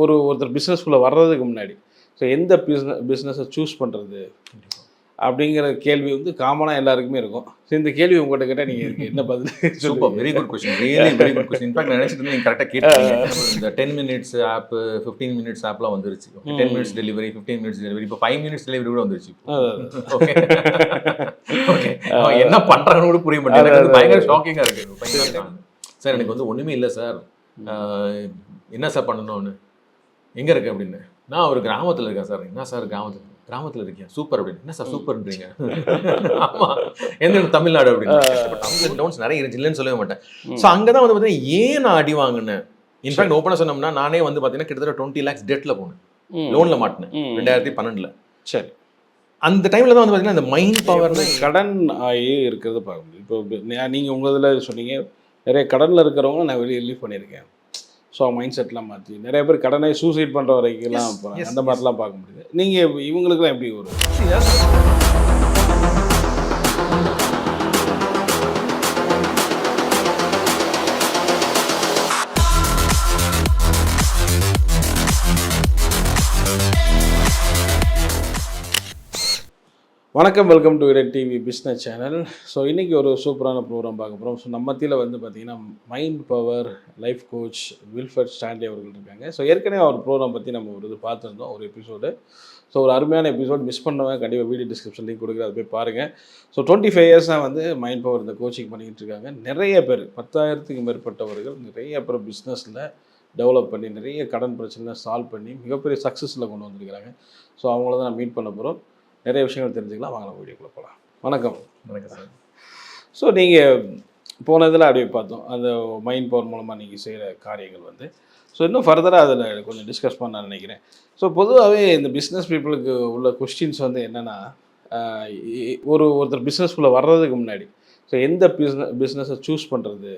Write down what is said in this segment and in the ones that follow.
ஒருத்தர் பிஸ்னஸ்குள்ளே வர்றதுக்கு முன்னாடி ஸோ எந்த பிஸ்னஸை சூஸ் பண்ணுறது அப்படிங்கிற கேள்வி வந்து காமனாக எல்லாருக்குமே இருக்கும். ஸோ இந்த கேள்வி உங்கள்கிட்ட கேட்டால் நீங்கள் என்ன பதில்? Super, very good question, really very good question. In fact நான் நினச்சிட்டு நீங்கள் கரெக்டாக கேட்டீங்க. இந்த 10 மினிட்ஸ் ஆப், 15 மினிட்ஸ் ஆப்லாம் வந்துருச்சு. 10 மினிட்ஸ் டெலிவரி, 15 மினிட்ஸ் டெலிவரி, இப்போ 5 மினிட்ஸ் டெலிவரி கூட வந்துருச்சு. ஓகே ஓகே, என்ன பண்ணுறாங்கன்னு கூட புரிய மாட்டேங்குது. எனக்கு பயங்கர ஷாக்கிங்காக இருக்குது. சார் எனக்கு வந்து ஒன்றுமே இல்லை சார், என்ன சார் பண்ணணும்னு, எங்கே இருக்கு அப்படின்னு. நான் ஒரு கிராமத்தில் இருக்கேன் சார். என்ன சார் கிராமத்தில் இருக்கேன், சூப்பர் அப்படின்னு. என்ன சார் சூப்பர்ன்றீங்க? ஆமாம், எந்த தமிழ்நாடு அப்படின்னு. டவுன்ஸ் நிறைய இருந்துச்சு, இல்லைன்னு சொல்லவே மாட்டேன். ஸோ அங்கே தான் வந்து பார்த்தீங்கன்னா ஏன் நான் அடி வாங்கினேன். இன்ஃபேக்ட் ஓப்பனாக சொன்னோம்னா நானே வந்து பார்த்தீங்கன்னா கிட்டத்தட்ட 20 lakhs டெட்டில் போனேன், லோனில் மாட்டினேன் 2012. சரி, அந்த டைமில் தான் வந்து பார்த்தீங்கன்னா இந்த மைண்ட் பவர்னு கடன் ஆகி இருக்கிறது பார்க்க முடியும். இப்போ நீங்கள் உங்கள் இதில் சொன்னீங்க நிறைய கடனில் இருக்கிறவங்க நான் வெளியே ரிலீஃப் பண்ணியிருக்கேன். ஸோ மைண்ட் செட்லாம் மாற்றி நிறைய பேர் கடனை சூசைட் பண்ணுற வரைக்கும்லாம் போகிறாங்க. அந்த மாதிரிலாம் பார்க்க முடியுது. நீங்கள் இவங்களுக்குலாம் எப்படி ஒரு வணக்கம், welcome to Vikatan TV business channel. So இன்றைக்கி ஒரு சூப்பரான ப்ரோக்ராம் பார்க்க போகிறோம். ஸோ நம்ம மத்தியில் வந்து பார்த்திங்கன்னா mind power life coach Wilfred Stanley அவர்கள் இருக்காங்க. ஸோ ஏற்கனவே அவர் ப்ரோக்ராம் பற்றி நம்ம ஒரு இது பார்த்துருந்தோம், ஒரு எபிசோடு. ஸோ ஒரு அருமையான எபிசோட், மிஸ் பண்ணவங்க கண்டிப்பாக வீடியோ டிஸ்கிரிப்ஷன் லிங்க் கொடுக்குறது, அது போய் பாருங்கள். ஸோ 25 இயர்ஸாக வந்து மைண்ட் பவர் இந்த கோச்சிங் பண்ணிக்கிட்டு இருக்காங்க. நிறைய பேர் 10,000க்கு மேற்பட்டவர்கள் நிறைய பேர் பிஸ்னஸில் டெவலப் பண்ணி நிறைய கடன் பிரச்சனை சால்வ் பண்ணி மிகப்பெரிய சக்ஸஸில் கொண்டு வந்திருக்கிறாங்க. ஸோ அவங்கள தான் நான் மீட் பண்ண போகிறோம். நிறைய விஷயங்கள் தெரிஞ்சுக்கலாம். வாங்க வீடியோக்குள்ளே போகலாம். வணக்கம். வணக்கம் சார். ஸோ நீங்கள் போனதில் அப்படியே பார்த்தோம், அந்த மைண்ட் பவர் மூலமாக நீங்கள் செய்கிற காரியங்கள் வந்து ஸோ இன்னும் ஃபர்தராக அதில் கொஞ்சம் டிஸ்கஸ் பண்ண நான் நினைக்கிறேன். ஸோ பொதுவாகவே இந்த பிஸ்னஸ் பீப்புளுக்கு உள்ள கொஸ்டின்ஸ் வந்து என்னென்னா, ஒருத்தர் பிஸ்னஸ்குள்ளே வர்றதுக்கு முன்னாடி ஸோ எந்த பிஸ்னஸை சூஸ் பண்ணுறது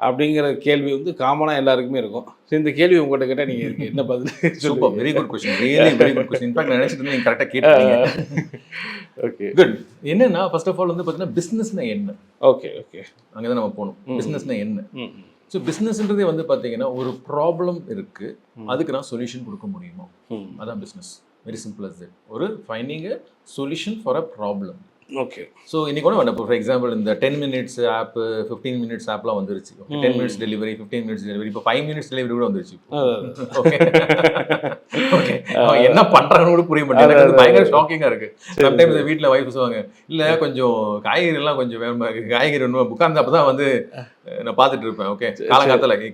அப்படிங்கிற கேள்வி வந்து காமனாக எல்லாருக்குமே இருக்கும். ஸோ இந்த கேள்வி உங்கள்கிட்ட கேட்டால் நீங்கள் என்ன பதில்? Super, very good question, really very good question. In fact நான் நினச்சிட்டு நீங்கள் கரெக்டாக கேட்டீங்க. Okay, good. என்னன்னா ஃபர்ஸ்ட் ஆஃப் ஆல் வந்து பார்த்தீங்கன்னா பிஸ்னஸ்னா என்ன? ஓகே ஓகே, அங்கே தான் நம்ம போகணும். பிஸ்னஸ்னா என்ன? ஸோ பிஸ்னஸ்ன்றதே வந்து பார்த்தீங்கன்னா ஒரு ப்ராப்ளம் இருக்குது, அதுக்கு நான் சொல்யூஷன் கொடுக்க முடியுமா, அதான் business. Very simple as it. ஒரு finding a solution for a problem. Okay. So இன்னைக்கு கூட வேண்டாம். ஃபார் எக்ஸாம்பிள் இந்த 10 மினிட்ஸ் ஆப், 15 மினிட்ஸ் ஆப்லாம் வந்துருச்சு. 10 மினிட்ஸ் டெலிவரி, 15 மினிட்ஸ் டெலிவரி, இப்போ 5 மினிட்ஸ் டெலிவரி கூட வந்துருச்சு. ஓகே ஓகே, என்ன பண்ணுறாங்கன்னு கூட புரிய மாட்டேங்குது. பயங்கர ஷாக்கிங்காக இருக்குது. சம்டைம்ஸ் வீட்டில் ஒய்ஃப் சொல்லுவாங்க, இல்லை கொஞ்சம் காய்கறிலாம் கொஞ்சம் வேணுமா, காய்கறி வேணுமா, உட்காந்து அப்போ தான் வந்து நான் பார்த்துட்டு இருப்பேன். ஓகே,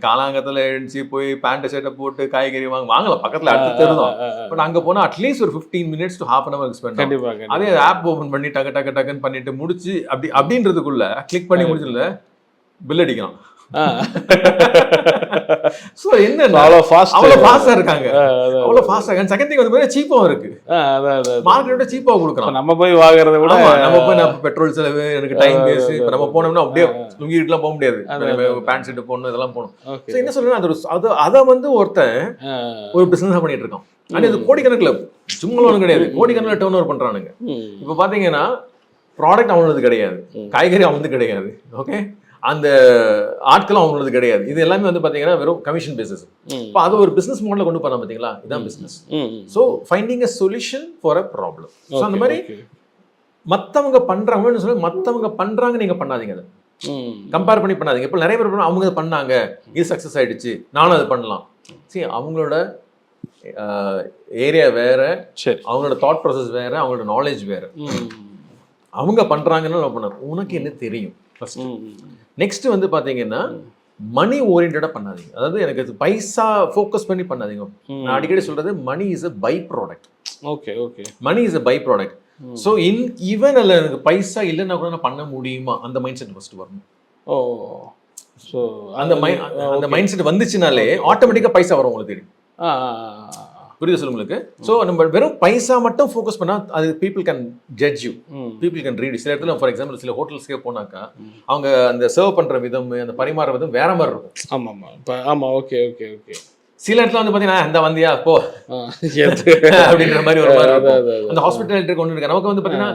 காலங்காலத்தில் எழுந்துச்சு போய் பேண்ட் ஷர்ட்டை போட்டு காய்கறி வாங்கலாம், பக்கத்தில் அடுத்து தருதான். பட் அங்கே போனால் அட்லீஸ்ட் ஒரு 15 minutes to half an hour spend. கண்டிப்பாக. அதே ஆப் ஓப்பன் பண்ணி டக்குன்னு பண்ணிட்டு முடிச்சு அப்படின்றதுக்குள்ள கிளிக் பண்ணி முடிச்சதுல பில் அடிக்கலாம். சோ என்ன அவ்வளவு ஃபாஸ்டா இருக்காங்க, அவ்வளவு ஃபாஸ்டா இருக்காங்க. செகண்ட் திங் வந்து சீப்பாவும் இருக்கு. மார்க்கெட்டோட சீப்பா கொடுக்குறோம். நம்ம போய் வாங்குறத விட நம்ம போய் பெட்ரோல் செலவு, எனக்கு டைம் வேஸ்ட். இப்ப நம்ம போனோம்னா அப்படியே லுங்கிட்டுலாம் போக முடியாது, பேண்ட் ஷர்ட் போடணும், இதெல்லாம் போகணும். என்ன சொல்றேன்னா அதை வந்து ஒருத்தன் ஒரு பிசினஸ் பண்ணிட்டு இருக்கான். அது கோடிக்கணக்கில், சும்மா ஒன்றும் கிடையாது, கோடிக்கணக்கில் டர்ன் ஓவர் பண்றானுங்க. இப்ப பாத்தீங்கன்னா ப்ராடக்ட் அவங்களது கிடையாது, காய்கறி அவங்களது கிடையாது, ஓகே, அந்த ஆட்களும் அவங்களது கிடையாது. இது எல்லாமே வந்து பாத்தீங்கன்னா வெறும் கமிஷன் பேசிஸ். இப்போ அது ஒரு பிசினஸ் மாடல கொண்டு போனா பாத்தீங்களா, இதான் business. So finding a solution for a problem. So அந்த மாதிரி மற்றவங்க பண்றாங்கன்னு சொல்லி மற்றவங்க பண்றாங்க நீங்க பண்ணாதீங்க, அதை கம்பேர் பண்ணி பண்ணாதீங்க. இப்போ நிறைய பேர் அவங்க அதை பண்ணாங்க, இது சக்சஸ் ஆயிடுச்சு, நானும் அதை பண்ணலாம். சரி, அவங்களோட ஏரியா வேற, சரி, அவங்களோட தாட் ப்ராசஸ் வேற, அவங்களோட நாலேஜ் வேற. அவங்க பண்றாங்கன்னு நான் பண்ண, உனக்கு என்ன தெரியும் ஃபர்ஸ்ட். நெக்ஸ்ட் வந்து பாத்தீங்கன்னா மணி ஓரியன்டா பண்ணாதீங்க. அதாவது எனக்கு அது பைசா ஃபோக்கஸ் பண்ணி பண்ணாதீங்க. நான் அடிக்கடி சொல்றது money is a by product. Okay okay, money is a by product. So even அதில் எனக்கு பைசா இல்லைன்னா கூட நான் பண்ண முடியுமா, அந்த மைண்ட் செட் ஃபர்ஸ்ட் வரணும். ஓ, ஸோ அந்த மைண்ட் செட் வந்துச்சுனாலே ஆட்டோமேட்டிக்காக பைசா வரும் உங்களுக்கு தெரியும். புரியுது சொல்ல உங்களுக்கு. ஸோ நம்ம வெறும் பைசா மட்டும் ஃபோக்கஸ் பண்ணால் அது people can judge you, people can read. சில இடத்துல ஃபார் எக்ஸாம்பிள் சில ஹோட்டல்ஸ்க்கே போனாக்கா அவங்க அந்த சர்வ் பண்ணுற விதம், அந்த பரிமாற விதம் வேற மாதிரி இருக்கும். ஆமாம் ஆமாம் ஆமாம், ஓகே ஓகே ஓகே. சில இடத்துல வந்து பார்த்தீங்கன்னா அந்த வந்தியா போ அப்படின்ற மாதிரி ஒரு மாதிரி இருக்கும். அந்த ஹாஸ்பிட்டாலிட்டி கொண்டு இருக்க நமக்கு வந்து பார்த்தீங்கன்னா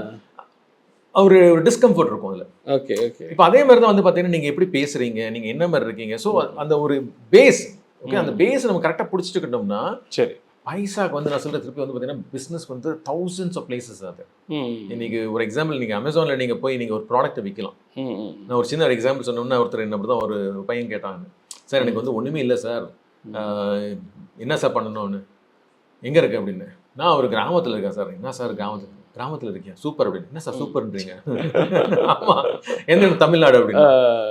ஒரு டிஸ்கம்ஃபர்ட் இருக்கும் அதில். Okay okay. இப்போ அதே மாதிரி தான் வந்து பார்த்தீங்கன்னா நீங்கள் எப்படி பேசுறீங்க, நீங்கள் என்ன மாதிரி இருக்கீங்க. ஸோ அந்த ஒரு பேஸ் ஓகே அந்த பேஸ் நம்ம கரெக்டாக பிடிச்சிட்டுக்கிட்டோம்னா சரி பைசாக்கு வந்து நான் சொல்கிற திருப்பி வந்து பார்த்தீங்கன்னா பிஸ்னஸ் வந்து thousands of places அது இன்னைக்கு ஒரு எக்ஸாம்பிள் நீங்கள் அமேசானில் நீங்கள் போய் நீங்கள் ஒரு ப்ராடக்ட்டை விற்கலாம். நான் ஒரு சின்ன ஒரு எக்ஸாம்பிள் சொன்னோம்னா ஒருத்தர் என்ன தான் ஒரு பையன் கேட்டாங்க, சார் எனக்கு வந்து ஒன்றுமே இல்லை சார், என்ன சார் பண்ணணும்னு, எங்கே இருக்கு அப்படின்னு. நான் ஒரு கிராமத்தில் இருக்கேன் சார். என்ன சார் கிராமத்தில் இருக்கேன், சூப்பர் அப்படின்னு. என்ன சார் சூப்பர்ன்றீங்க? ஆமாம், எந்த தமிழ்நாடு அப்படின்னு.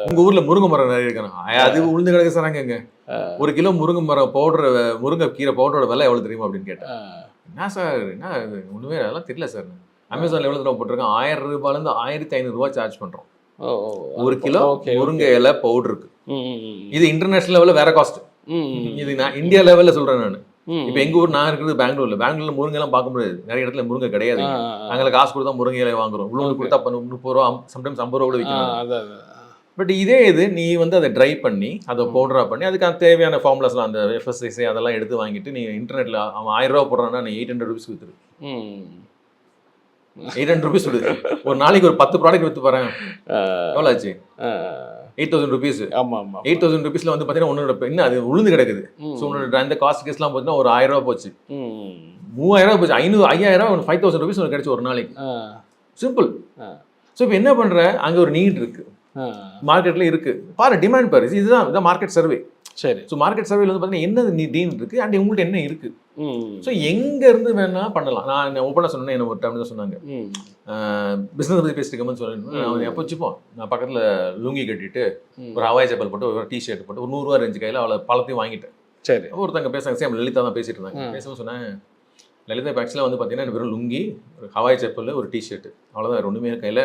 உங்கள் ஊரில் முருங்கை மரம் நிறைய இருக்கணும். அது உளுந்து கிடக்கு சார் அங்கங்க. 1 கிலோ முருங்கை மரம் முருங்கை கீரை பவுடரோட விலை எவ்வளோ தெரியுமா அப்படின்னு கேட்டேன். என்ன சார் என்ன ஒன்றுமே அதெல்லாம் தெரியல சார். அமேசானில் எவ்வளோ தடவை போட்டிருக்கேன், 1000 ரூபாயிலேருந்து 1500 ரூபா சார்ஜ் பண்ணுறோம் 1 கிலோ முருங்கை இலை பவுடருக்கு. இது இன்டர்நேஷனல் லெவலில் வேற காஸ்ட். இது நான் இந்தியா லெவலில் சொல்கிறேன் நான். இப்போ எங்க ஊர் நான் இருக்கிறது பெங்களூர்ல முருங்கை எல்லாம் பார்க்க முடியாது. நிறைய இடத்துல முருங்கை கிடையாது. நாங்கள் காசு கொடுத்தா முருங்கை இலை வாங்குறோம். உள்ள கொடுத்தா 30 ரூபா, சம்டைம்ஸ் 50 ரூபா கூட விற்கலாம். பட் இதே இது நீ வந்து அதை ட்ரை பண்ணி அதை பவுடரா பண்ணி அதுக்கு தேவையான ஃபார்முலாஸ்லாம் அந்த எஃப்எஸ்எஸ்ஐ அதெல்லாம் எடுத்து வாங்கிட்டு நீ இன்டர்நெட்ல அவன் 1000 ரூபா போடுறான்னா நீ 800 rupees வித்துரு. 800 rupees விடுது. ஒரு நாளைக்கு ஒரு 10 ப்ராடக்ட் வித்து பாறேன், எவ்வளோ ஆச்சு? 8000 rupees. ஆமா ஆமா 8000 rupeesல வந்து பார்த்தீங்கன்னா உன்னோட என்ன அது உளுந்து கிடக்குது. ஸோ உன்னோட அந்த காஸ்ட் கேஸ்லாம் பார்த்தீங்கன்னா ஒரு 1000 ரூபா போச்சு, 3000 ரூபா போச்சு, 5000 உனக்கு 5000 rupees உனக்கு கிடைச்சு ஒரு நாளைக்கு. சிம்பிள். ஸோ இப்போ என்ன பண்ற, அங்கே ஒரு நீட் இருக்கு, மார்க்கெட்ல இருக்கு பாரு, டிமாண்ட் பாரு. இதுதான் மார்க்கெட் சர்வே. சரி. ஸோ மார்க்கெட் சர்வேல வந்து பார்த்தீங்கன்னா என்னது நீ டீன் இருக்கு அண்ட் உங்கள்கிட்ட என்ன இருக்கு. ஸோ எங்க இருந்து வேணா பண்ணலாம். நான் ஓப்பனாக சொன்னேன், என்ன ஒரு டைம் தான் சொன்னாங்க பிஸ்னஸ் பற்றி பேசிட்டு இருக்கோம்னு சொல்லி எப்போ வச்சுப்போம். நான் பக்கத்தில் லுங்கி கட்டிட்டு ஒரு ஹவாய் செப்பல் போட்டு ஒரு டிஷர்ட் போட்டு ஒரு 100 ரூபா ரேஞ்சு கையில் அவளை பழத்தையும் வாங்கிட்டேன். சரி. ஒருத்தங்க பேசுறாங்க, சேம் லலிதா தான் பேசிட்டு இருந்தாங்க. பேசவும் சொன்னேன், லலிதா இப்போ ஆக்சுவலாக வந்து பார்த்தீங்கன்னா வெறும் லுங்கி, ஒரு ஹவாய் செப்பல், ஒரு டிஷர்ட், அவ்வளோதான், வேறு ஒன்றுமே கையில்.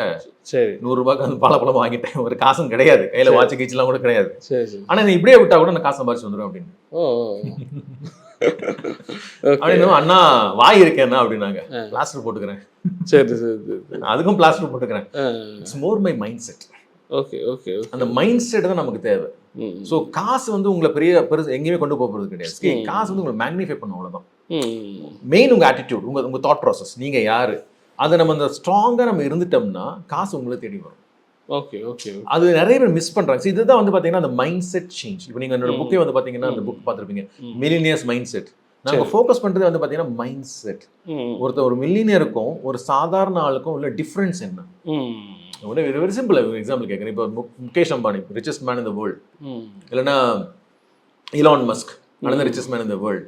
சரி. 100 ரூபாய்க்கு அந்த பழம் வாங்கிட்டேன். ஒரு காசும் கிடையாது கையில், வாட்ச் கீச்செலாம் கூட கிடையாது. சரி. ஆனால் நீ இப்படியே விட்டா கூட நான் காசு சம்பாரிச்சு வந்துடும் அப்படின்னு. அப்படின்னு அண்ணா வாய் இருக்கேன்னா அப்படின்னாங்க. பிளாஸ்டர் போட்டுக்கிறேன். சரி சரி. அதுக்கும் பிளாஸ்டர் போட்டுக்கிறேன். It's more my mind set. Okay okay. அந்த மைண்ட் செட் தான் நமக்கு தேவை. ஸோ காசு வந்து உங்களை பெருசு எங்கேயுமே கொண்டு போகிறது கிடையாது. காசு வந்து உங்களை மேக்னிஃபை பண்ணும், அவ்வளோதான். மெயின் உங்கள் ஆட்டிடியூட், உங்கள் தாட் ப்ராசஸ், நீங்கள் யார், அதை நம்ம அந்த ஸ்ட்ராங்காக நம்ம இருந்துட்டோம்னா காசு உங்களை தேடி வரும். Okay okay. அது நிறைய பேர் மிஸ் பண்ணுறாங்க. ஸோ இதுதான் வந்து பார்த்தீங்கன்னா அந்த மைண்ட் செட் சேஞ்ச். இப்போ நீங்கள் என்னோட புக்கே வந்து பார்த்தீங்கன்னா அந்த புக் பார்த்துருப்பீங்க, மில்லினியர்ஸ் மைண்ட் செட். நாங்கள் ஃபோக்கஸ் பண்ணுறது வந்து பார்த்தீங்கன்னா மைண்ட் செட். ஒரு மில்லினியருக்கும் ஒரு சாதாரண ஆளுக்கும் உள்ள டிஃப்ரென்ஸ் என்ன? வெரி சிம்பிள் எக்ஸாம்பிள் கேட்குறேன். இப்போ Mukesh Ambani, richest man in the world, இல்லைன்னா Elon Musk, another richest man in the world.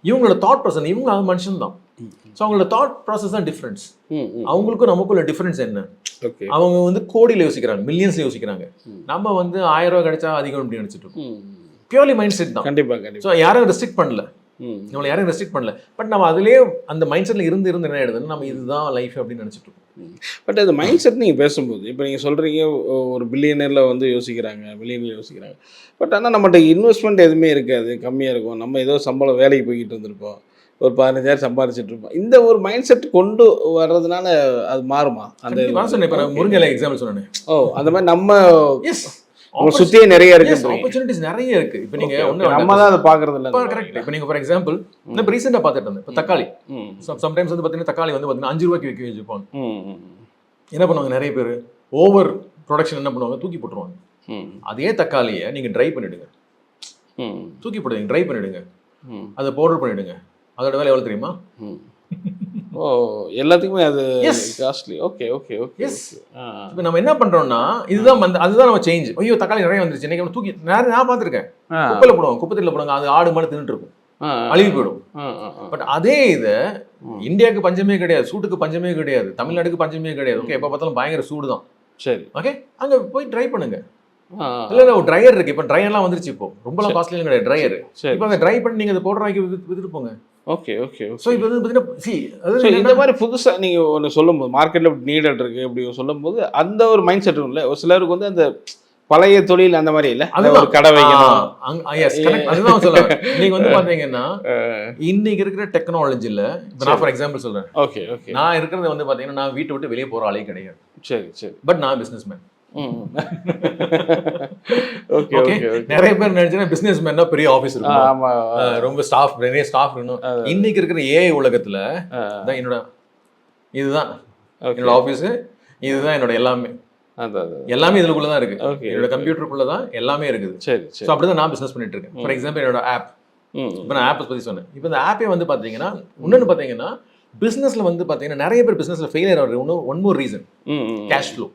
இவங்களோட தாட் ப்ராசஸ், இவங்க அது மனுஷன் தான். ஸோ அவங்களோட தாட் ப்ராசஸ் தான் டிஃப்ரென்ஸ். அவங்களுக்கும் நமக்குள்ள டிஃப்ரென்ஸ் என்ன? அவங்க வந்து கோடியில் யோசிக்கிறாங்க, மில்லியன்ஸ்ல யோசிக்கிறாங்க. நம்ம வந்து 1000 ரூபாய் கிடைச்சா அதிகம் அப்படின்னு நினைச்சிட்டு இருக்கோம். பியூர்லி மைண்ட் செட் தான். கண்டிப்பாக. ஸோ யாரும் ரெஸ்ட்ரிக்ட் பண்ணல, நம்மளை யாரும் ரெஸ்ட்ரிக்ட் பண்ணல. பட் நம்ம அதுலேயே அந்த மைண்ட் செட்டில் இருந்து என்ன ஆயிடுதுன்னு நம்ம இதுதான் லைஃப் அப்படின்னு நினச்சிட்டு இருக்கோம். பட் அது மைண்ட் செட் நீங்கள் பேசும்போது இப்போ நீங்கள் சொல்கிறீங்க ஒரு பில்லியனரில் வந்து யோசிக்கிறாங்க, மில்லியனில் யோசிக்கிறாங்க. பட் ஆனால் நம்மகிட்ட இன்வெஸ்ட்மெண்ட் எதுவுமே இருக்காது, கம்மியாக இருக்கும். நம்ம ஏதோ சம்பளம் வேலைக்கு போய்கிட்டு இருந்திருப்போம், ஒரு 15,000 சம்பாதிச்சுட்டு இருப்போம். இந்த ஒரு மைண்ட் செட் கொண்டு வர்றதுனால அது மாறுமா? அந்த இப்போ முருங்கை எக்ஸாம்பிள் சொன்னேன். அந்த மாதிரி நம்ம சுத்தியே நிறைய இருக்கு, ஆப்பர்ச்சுனிட்டிஸ் நிறைய இருக்கு. இப்போ நீங்க நம்ம தான் அதை பாக்குறது இல்ல. கரெக்ட். இப்போ நீங்க ஃபார் எக்ஸாம்பிள் நான் இப்போ ரீசெண்டா பார்த்துட்டு இருந்தேன். இப்போ தக்காளி சம்டைம்ஸ் வந்து பார்த்தீங்கன்னா தக்காளி வந்து பார்த்தீங்கன்னா 5 ரூபாய்க்கு விற்க வச்சுப்பாங்க. என்ன பண்ணுவாங்க நிறைய பேர், ஓவர் ப்ரொடக்ஷன் என்ன பண்ணுவாங்க, தூக்கி போட்டுருவாங்க. அதே தக்காளியை நீங்க ட்ரை பண்ணிடுங்க, தூக்கி போடுங்க, ட்ரை பண்ணிடுங்க, அதை பவுடர் பண்ணிடுங்க. அதோட வேலை எவ்வளவு தெரியுமா? ஓ, எல்லாத்துக்குமே அது காஸ்ட்லி. Okay okay okay. இப்போ நம்ம என்ன பண்றோம்னா இதுதான் அதுதான் நம்ம சேஞ்ச். ஐயோ தக்காளி நிறைய வந்துருச்சு, இன்னைக்கு தூக்கி நான் பார்த்துருக்கேன், குப்பையில் போடுவாங்க, குப்பத்தில் போடுவாங்க, அது ஆடு மாடு தின்னுட்டு இருக்கும், அழுகி போயிடும். பட் அதே இதை இந்தியாவுக்கு பஞ்சமே கிடையாது, சூட்டுக்கு பஞ்சமே கிடையாது, தமிழ்நாடுக்கு பஞ்சமே கிடையாது. ஓகே, எப்போ பார்த்தாலும் பயங்கர சூடு தான். சரி, ஓகே, அங்கே போய் ட்ரை பண்ணுங்க. இல்லை ஒரு ட்ரையர் இருக்கு. இப்போ ட்ரையர்லாம் வந்துருச்சு, இப்போ ரொம்பலாம் காஸ்ட்லியும் கிடையாது ட்ரையர். இப்போ அந்த ட்ரை பண்ணி நீங்கள் அதை பவுடர் ஆக்கி வித்துட்டு போங்க. Okay okay. ஸோ இப்போ வந்து பார்த்தீங்கன்னா இந்த மாதிரி புதுசாக நீங்கள் ஒன்று சொல்லும்போது மார்க்கெட்டில் இப்படி நீடட் இருக்குது அப்படி சொல்லும்போது அந்த ஒரு மைண்ட் செட் இல்லை. ஒரு சிலருக்கு வந்து அந்த பழைய தொழில் அந்த மாதிரி இல்லை, அது ஒரு கடை வைக்கணும். அதுதான் சொல்லுவேன். நீங்கள் வந்து பார்த்தீங்கன்னா இன்னைக்கு இருக்கிற டெக்னாலஜியில் நான் ஃபார் எக்ஸாம்பிள் சொல்கிறேன். Okay okay. நான் இருக்கிறது வந்து பார்த்தீங்கன்னா நான் வீட்டை விட்டு வெளியே போகிற ஆளே கிடையாது. சரி சரி. பட் நான் பிஸ்னஸ் மேன். Okay okay. நிறைய பேர் நினைச்சா பிசினஸ் மேன்னா பெரிய ஆபீஸ் இருக்கும், ரொம்ப ஸ்டாஃப், நிறைய ஸ்டாஃப் இருக்கணும். இன்னைக்கு இருக்கிற ஏஐ உலகத்துல தான் இதுதான் என்னோட ஆபீஸ், இதுதான் என்னோட எல்லாமே. அதான் எல்லாமே இதுக்குள்ள தான் இருக்கு. ஓகே. என்னோட கம்ப்யூட்டருக்குள்ள தான் எல்லாமே இருக்குது. சரி ஸோ சரி. அப்படிதான் நான் பிசினஸ் பண்ணிட்டு இருக்கேன். ஃபார் எக்ஸாம்பிள் என்னோட ஆப், ம் இப்போ நான் ஆப்பை பத்தி சொன்னேன். இப்போ இந்த ஆப்பே வந்து பாத்தீங்கன்னா இன்னொன்னு பாத்தீங்கன்னா பிசினஸ்ல வந்து பாத்தீங்கன்னா நிறைய பேர் பிசினஸ்ல ஃபெயிலியர் ஆகுது. One more reason, cash flow.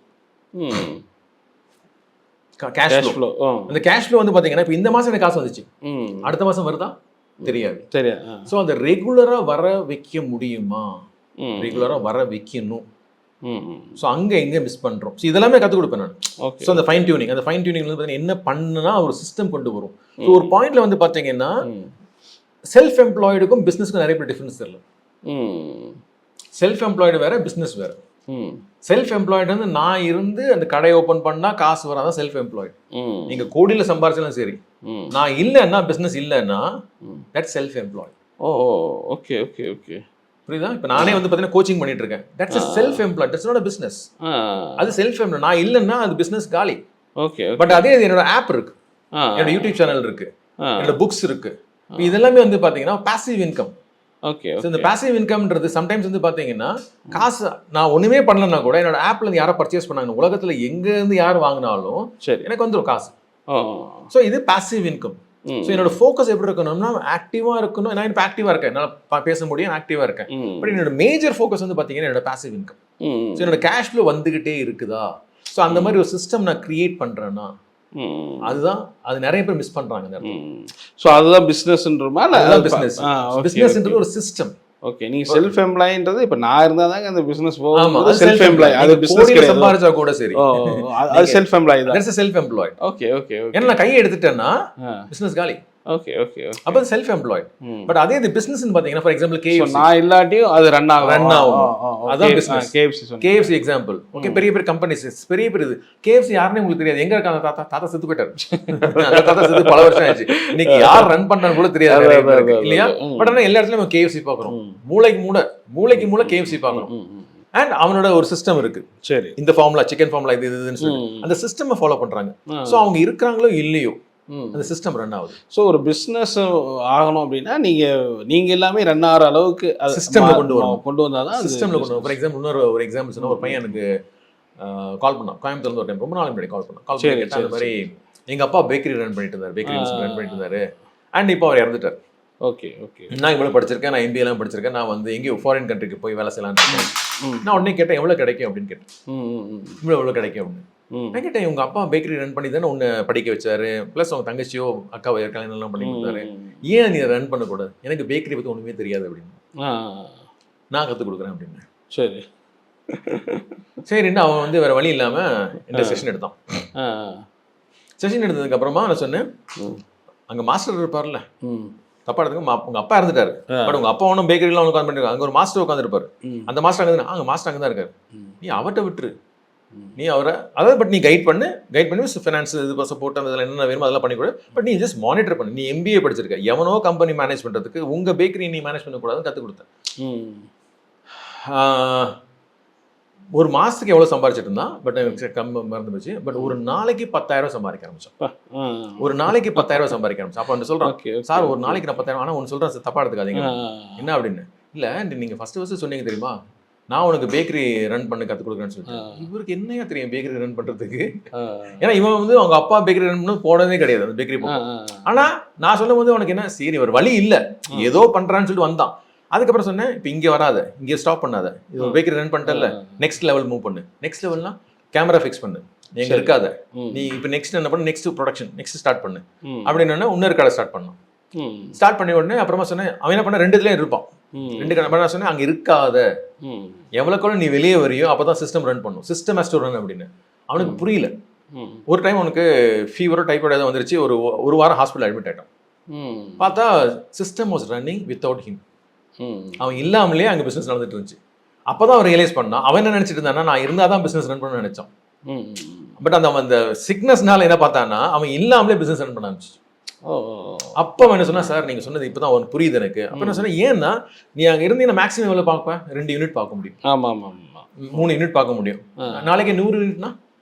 Cash flow. அந்த கேஷ் ஃப்ளோ வந்து பாத்தீங்கன்னா இப்போ இந்த மாசம் எனக்கு காசு வந்துச்சு, அடுத்த மாசம் வருதா தெரியாது. தெரியாது. ஸோ அந்த ரெகுலரா வர வைக்க முடியுமா, ரெகுலரா வர வைக்கணும். ஸோ அங்க எங்க மிஸ் பண்றோம். ஸோ இதெல்லாமே கற்றுக் கொடுப்பேன் நான். ஓகே. ஸோ அந்த ஃபைன் டியூனிங், அந்த ஃபைன் டியூனிங் வந்து பாத்தீங்கன்னா என்ன பண்ணுனா ஒரு சிஸ்டம் கொண்டு வரும். ஸோ ஒரு பாயிண்ட்ல வந்து பாத்தீங்கன்னா செல்ஃப் எம்ப்ளாய்டுக்கும் பிசினஸ்க்கும் நிறைய பேர் டிஃபரன்ஸ் தெரியல. செல்ஃப் எம்ப்ளாய்டு வேற, பிசினஸ் வேற. செல்ஃப் எம்ப்ளாய்டு வந்து நான் இருந்து அந்த கடை ஓபன் பண்ணா காசு வராதான் செல்ஃப் எம்ப்ளாய்டு. நீங்க கோடியில சம்பாரிச்சாலும் சரி, நான் இல்லைன்னா பிசினஸ் இல்லைன்னா that self employed. Oh okay okay okay. புரியுதா? இப்போ நானே வந்து பாத்தீங்கன்னா கோச்சிங் பண்ணிட்டு இருக்கேன். That's self employed, that's not a business. அது செல்ஃப் எம்ப்ளாய்டு. நான் இல்லைன்னா அது பிசினஸ் காலி. ஓகே. பட் அதே என்னோட ஆப் இருக்கு, என்னோட யூடியூப் சேனல் இருக்கு, என்னோட புக்ஸ் இருக்கு. இதெல்லாமே வந்து பாத்தீங்கன்னா பாசிவ் இன்கம். ஓகே. இந்த பாசிவ் இன்கம்ன்றது சம்டைம்ஸ் வந்து பாத்தீங்கன்னா காசு நான் ஒண்ணுமே பண்ணலன்னா கூட என்னோட ஆப்ல இருந்து யாரோ பர்ச்சேஸ் பண்ணாங்க, உலகத்துல எங்க இருந்து யார் வாங்கினாலும் சரி எனக்கு வந்துடும் காசு. ஸோ இது பாசிவ் இன்கம். ஸோ என்னோட ஃபோக்கஸ் எப்படி இருக்கணும்னா ஆக்டிவா இருக்கணும். நான் இப்போ ஆக்டிவா இருக்கேன், என்னால் பேச முடியும், ஆக்டிவா இருக்கேன். பட் என்னோட மேஜர் ஃபோக்கஸ் வந்து பாத்தீங்கன்னா என்னோட பாசிவ் இன்கம். ஸோ என்னோட கேஷ் ஃப்ளோ வந்துகிட்டே இருக்குதா, ஸோ அந்த மாதிரி ஒரு சிஸ்டம் நான் கிரியேட் பண்றேன்னா அதுதான் அது நிறைய பேர் மிஸ் பண்றாங்க. ஸோ அதுதான் பிஸ்னஸ்ன்றமா? அதுதான் பிசினஸ். பிசினஸ்ன்றது ஒரு சிஸ்டம். ஓகே. நீங்க செல்ஃப் எம்ப்ளாய்ன்றது இப்ப நான் இருந்தா தாங்க அந்த பிசினஸ் ஆமா, போகும். அது செல்ஃப் எம்ப்ளாய், அது பிசினஸ் கிடையாது. சம்பாரிச்சா கூட சரி, அது செல்ஃப் எம்ப்ளாய் தான். That's self employee. Okay okay okay. ஏன்னா நான் கையை எடுத்துட்டேன்னா பிசினஸ் காலி. Okay okay okay. அப்ப செல்ஃப் எம்ப்ளாய்ட். பட் அதே இது பிசினஸ்னு பாத்தீங்கன்னா ஃபார் எக்ஸாம்பிள் KFC, நான் இல்லாட்டியும் அது ரன் ஆகும். அதான் பிசினஸ். KFC example. ஓகே, பெரிய பெரிய கம்பெனிஸ், பெரிய பெரிய இது KFC யாருன்னு உங்களுக்கு தெரியாது. எங்க இருக்காங்க தாத்தா செத்து போயிட்டாரு. அந்த தாத்தா செத்து பல வருஷம் ஆச்சு. இன்னைக்கு யார் ரன் பண்றான்னு கூட தெரியாது இல்லையா? பட் ஆனா எல்லா இடத்துலயும் KFC பாக்குறோம். மூளைக்கு மூளை KFC பாக்குறோம். அண்ட் அவனோட ஒரு சிஸ்டம் இருக்கு. சரி, இந்த ஃபார்முலா, சிக்கன் ஃபார்முலா, இதுன்னு சொல்லி அந்த சிஸ்டம் ஃபாலோ பண்றாங்க. சோ அவங்க இருக்கிறாங்களோ இல்லையோ அந்த சிஸ்டம் ரன் ஆகுது. ஸோ ஒரு பிஸ்னஸ் ஆகணும் அப்படின்னா நீங்க எல்லாமே ரன் ஆகிற அளவுக்கு சிஸ்டம்ல கொண்டு வந்தாதான் சிஸ்டம்ல கொண்டு வரும். ஃபார் எக்ஸாம்பிள் ஒரு எக்ஸாம்பிள் சொன்னா, ஒரு பையன் எனக்கு கால் பண்ணான், கோயம்புத்தூர்ல இருந்து ஒரு டைம், ரொம்ப நாள் முன்னாடி கால் பண்ணி கேட்டா இந்த மாதிரி எங்க அப்பா பேக்கரி ரன் பண்ணிட்டு இருந்தாரு, பேக்கரி ரன் பண்ணிட்டு இருந்தாரு, அண்ட் இப்போ அவர் இறந்துட்டார். Okay okay. நான் இவ்வளவு படிச்சிருக்கேன், நான் MBA எல்லாம் படிச்சிருக்கேன், நான் வந்து எங்கேயோ ஃபாரின் கண்ட்ரிக்கு போய் வேலை செய்யலாம்னு இருக்கேன். நான் உடனே கேட்டேன் எவ்வளவு கிடைக்கும் அப்படின்னு கேட்டேன். இவ்வளவு கிடைக்கும் அப்படின்னு நான் கேட்டேன். உங்க அப்பா பேக்கரி ரன் பண்ணி தானே உன்னை படிக்க வச்சாரு, பிளஸ் உங்க தங்கச்சியோ அக்காவோ கல்யாணம் எல்லாம் பண்ணி கொடுத்தாரு, ஏன் நீ ரன் பண்ணக்கூடாது? எனக்கு பேக்கரி பத்தி ஒண்ணுமே தெரியாது அப்படின்னு. நான் கற்றுக் கொடுக்குறேன் அப்படின்னு. சரி சரின்னு அவன் வந்து வேற வழி இல்லாம இந்த செஷன் எடுத்தான். செஷன் எடுத்ததுக்கு அப்புறமா நான் சொன்னேன், அங்க மாஸ்டர் இருப்பார்ல, தப்பா எடுத்துக்க, உங்க அப்பா இறந்துட்டாரு, பட் உங்க அப்பா ஒன்றும் பேக்கரிலாம் உட்காந்து பண்ணிருக்காங்க, அங்க ஒரு மாஸ்டர் உட்காந்துருப்பாரு, அந்த மாஸ்டர் அங்கே மாஸ்டர் அங்கே தான் இருக்காரு, நீ அவர்கிட்ட விட்டுரு, நீ அவரை அதாவது பட் நீ கைட் பண்ணி ஃபினான்ஸ் இது சப்போர்ட் அந்த என்னென்ன வேணுமோ அதெல்லாம் பண்ணி கொடு, பட் நீ ஜஸ்ட் மானிட்டர் பண்ணு. நீ MBA படிச்சிருக்க, எவனோ கம்பெனி மேனேஜ் பண்றதுக்கு உங்க பேக்கரி நீ மேனேஜ் பண்ணக்கூடாதுன்னு கற்றுக் கொடுத்தேன். ஒரு மாசத்துக்கு எவ்வளவு சம்பாரிச்சிட்டு இருந்தான், பட் மறந்து போச்சு. பட் ஒரு நாளைக்கு 10,000 சம்பாதிக்க ஆரம்பிச்சான். ஒரு நாளைக்கு 10,000 சம்பாதிக்க ஆரம்பிச்சான். அப்ப வந்து சொல்றான், சார் ஒரு நாளைக்கு நான் 10,000, ஆனா ஒன்னு சொல்றேன் சார், தப்பா எடுத்துக்காதீங்க. என்ன அப்படின்னு? இல்ல நீங்க ஃபர்ஸ்ட் சொன்னீங்க தெரியுமா, நான் உனக்கு பேக்கரி ரன் பண்ண கற்றுக் கொடுக்குறேன்னு சொல்லிட்டு. இவருக்கு என்னையா தெரியும் பேக்கரி ரன் பண்றதுக்கு? ஏன்னா இவன் வந்து அவங்க அப்பா பேக்கரி ரன் பண்ண போனதே கிடையாது அந்த பேக்கரி. ஆனா நான் சொல்லும் போது உனக்கு என்ன, சரி ஒரு வழி இல்ல, ஏதோ பண்றான்னு சொல்லிட்டு வந்தான். அதுக்கப்புறம் சொன்னேன், இப்போ இங்கே வராத, இங்கே ஸ்டாப் பண்ணாத, இது ஒரு பேக்கரி ரன் பண்ணிட்டல, நெக்ஸ்ட் லெவல் மூவ் பண்ணு. நெக்ஸ்ட் லெவல்னா கேமரா ஃபிக்ஸ் பண்ணு, எங்க இருக்காத நீ இப்போ நெக்ஸ்ட் என்ன பண்ணு, நெக்ஸ்ட் ப்ரொடக்ஷன் நெக்ஸ்ட் ஸ்டார்ட் பண்ணு அப்படின்னு இன்னொரு கடை ஸ்டார்ட் பண்ணோம். ஸ்டார்ட் பண்ணி உடனே அப்புறமா சொன்னேன், அவன் என்ன பண்ண 2 இதுலயும் இருப்பான், 2 கடை. நான் சொன்னேன், அங்க இருக்காத, எவ்வளோக்குள்ள நீ வெளியே வரையோ அப்பதான் சிஸ்டம் ரன் பண்ணும், சிஸ்டம் ஹேஸ் டு ரன் அப்படின்னு. அவனுக்கு புரியல. ஒரு டைம் அவனுக்கு ஃபீவரோ டைஃபாய்டு ஏதாவது வந்துருச்சு, ஒரு வாரம் ஹாஸ்பிட்டல் அட்மிட் ஆகிட்டான். பார்த்தா system was running without him. அவன் இல்லாமலே அங்க பிசினஸ் நடந்துட்டு இருந்துச்சு. அப்பதான் அவன் ரியலைஸ் பண்ணான். அவன் என்ன நினைச்சிட்டு இருந்தானா, நான் இருந்தாதான் பிசினஸ் ரன் பண்ண நினைச்சான். பட் அந்த சிக்னஸ்னால என்ன பார்த்தான்னா, அவன் இல்லாமலே பிசினஸ் ரன் பண்ண ஆரம்பிச்சு. அப்ப அவன் என்ன சொன்னா, சார் நீங்க சொன்னது இப்பதான் அவனுக்கு புரியுது எனக்கு. அப்ப நான் சொன்னேன், ஏன்னா நீ அங்க இருந்தீங்கன்னா மேக்ஸிமம் எவ்வளவு பார்ப்பேன், 2 யூனிட் பார்க்க முடியும். ஆமா ஆமா 3 யூனிட் பார்க்க முடியும். நாளைக்கு 100 யூனிட்னா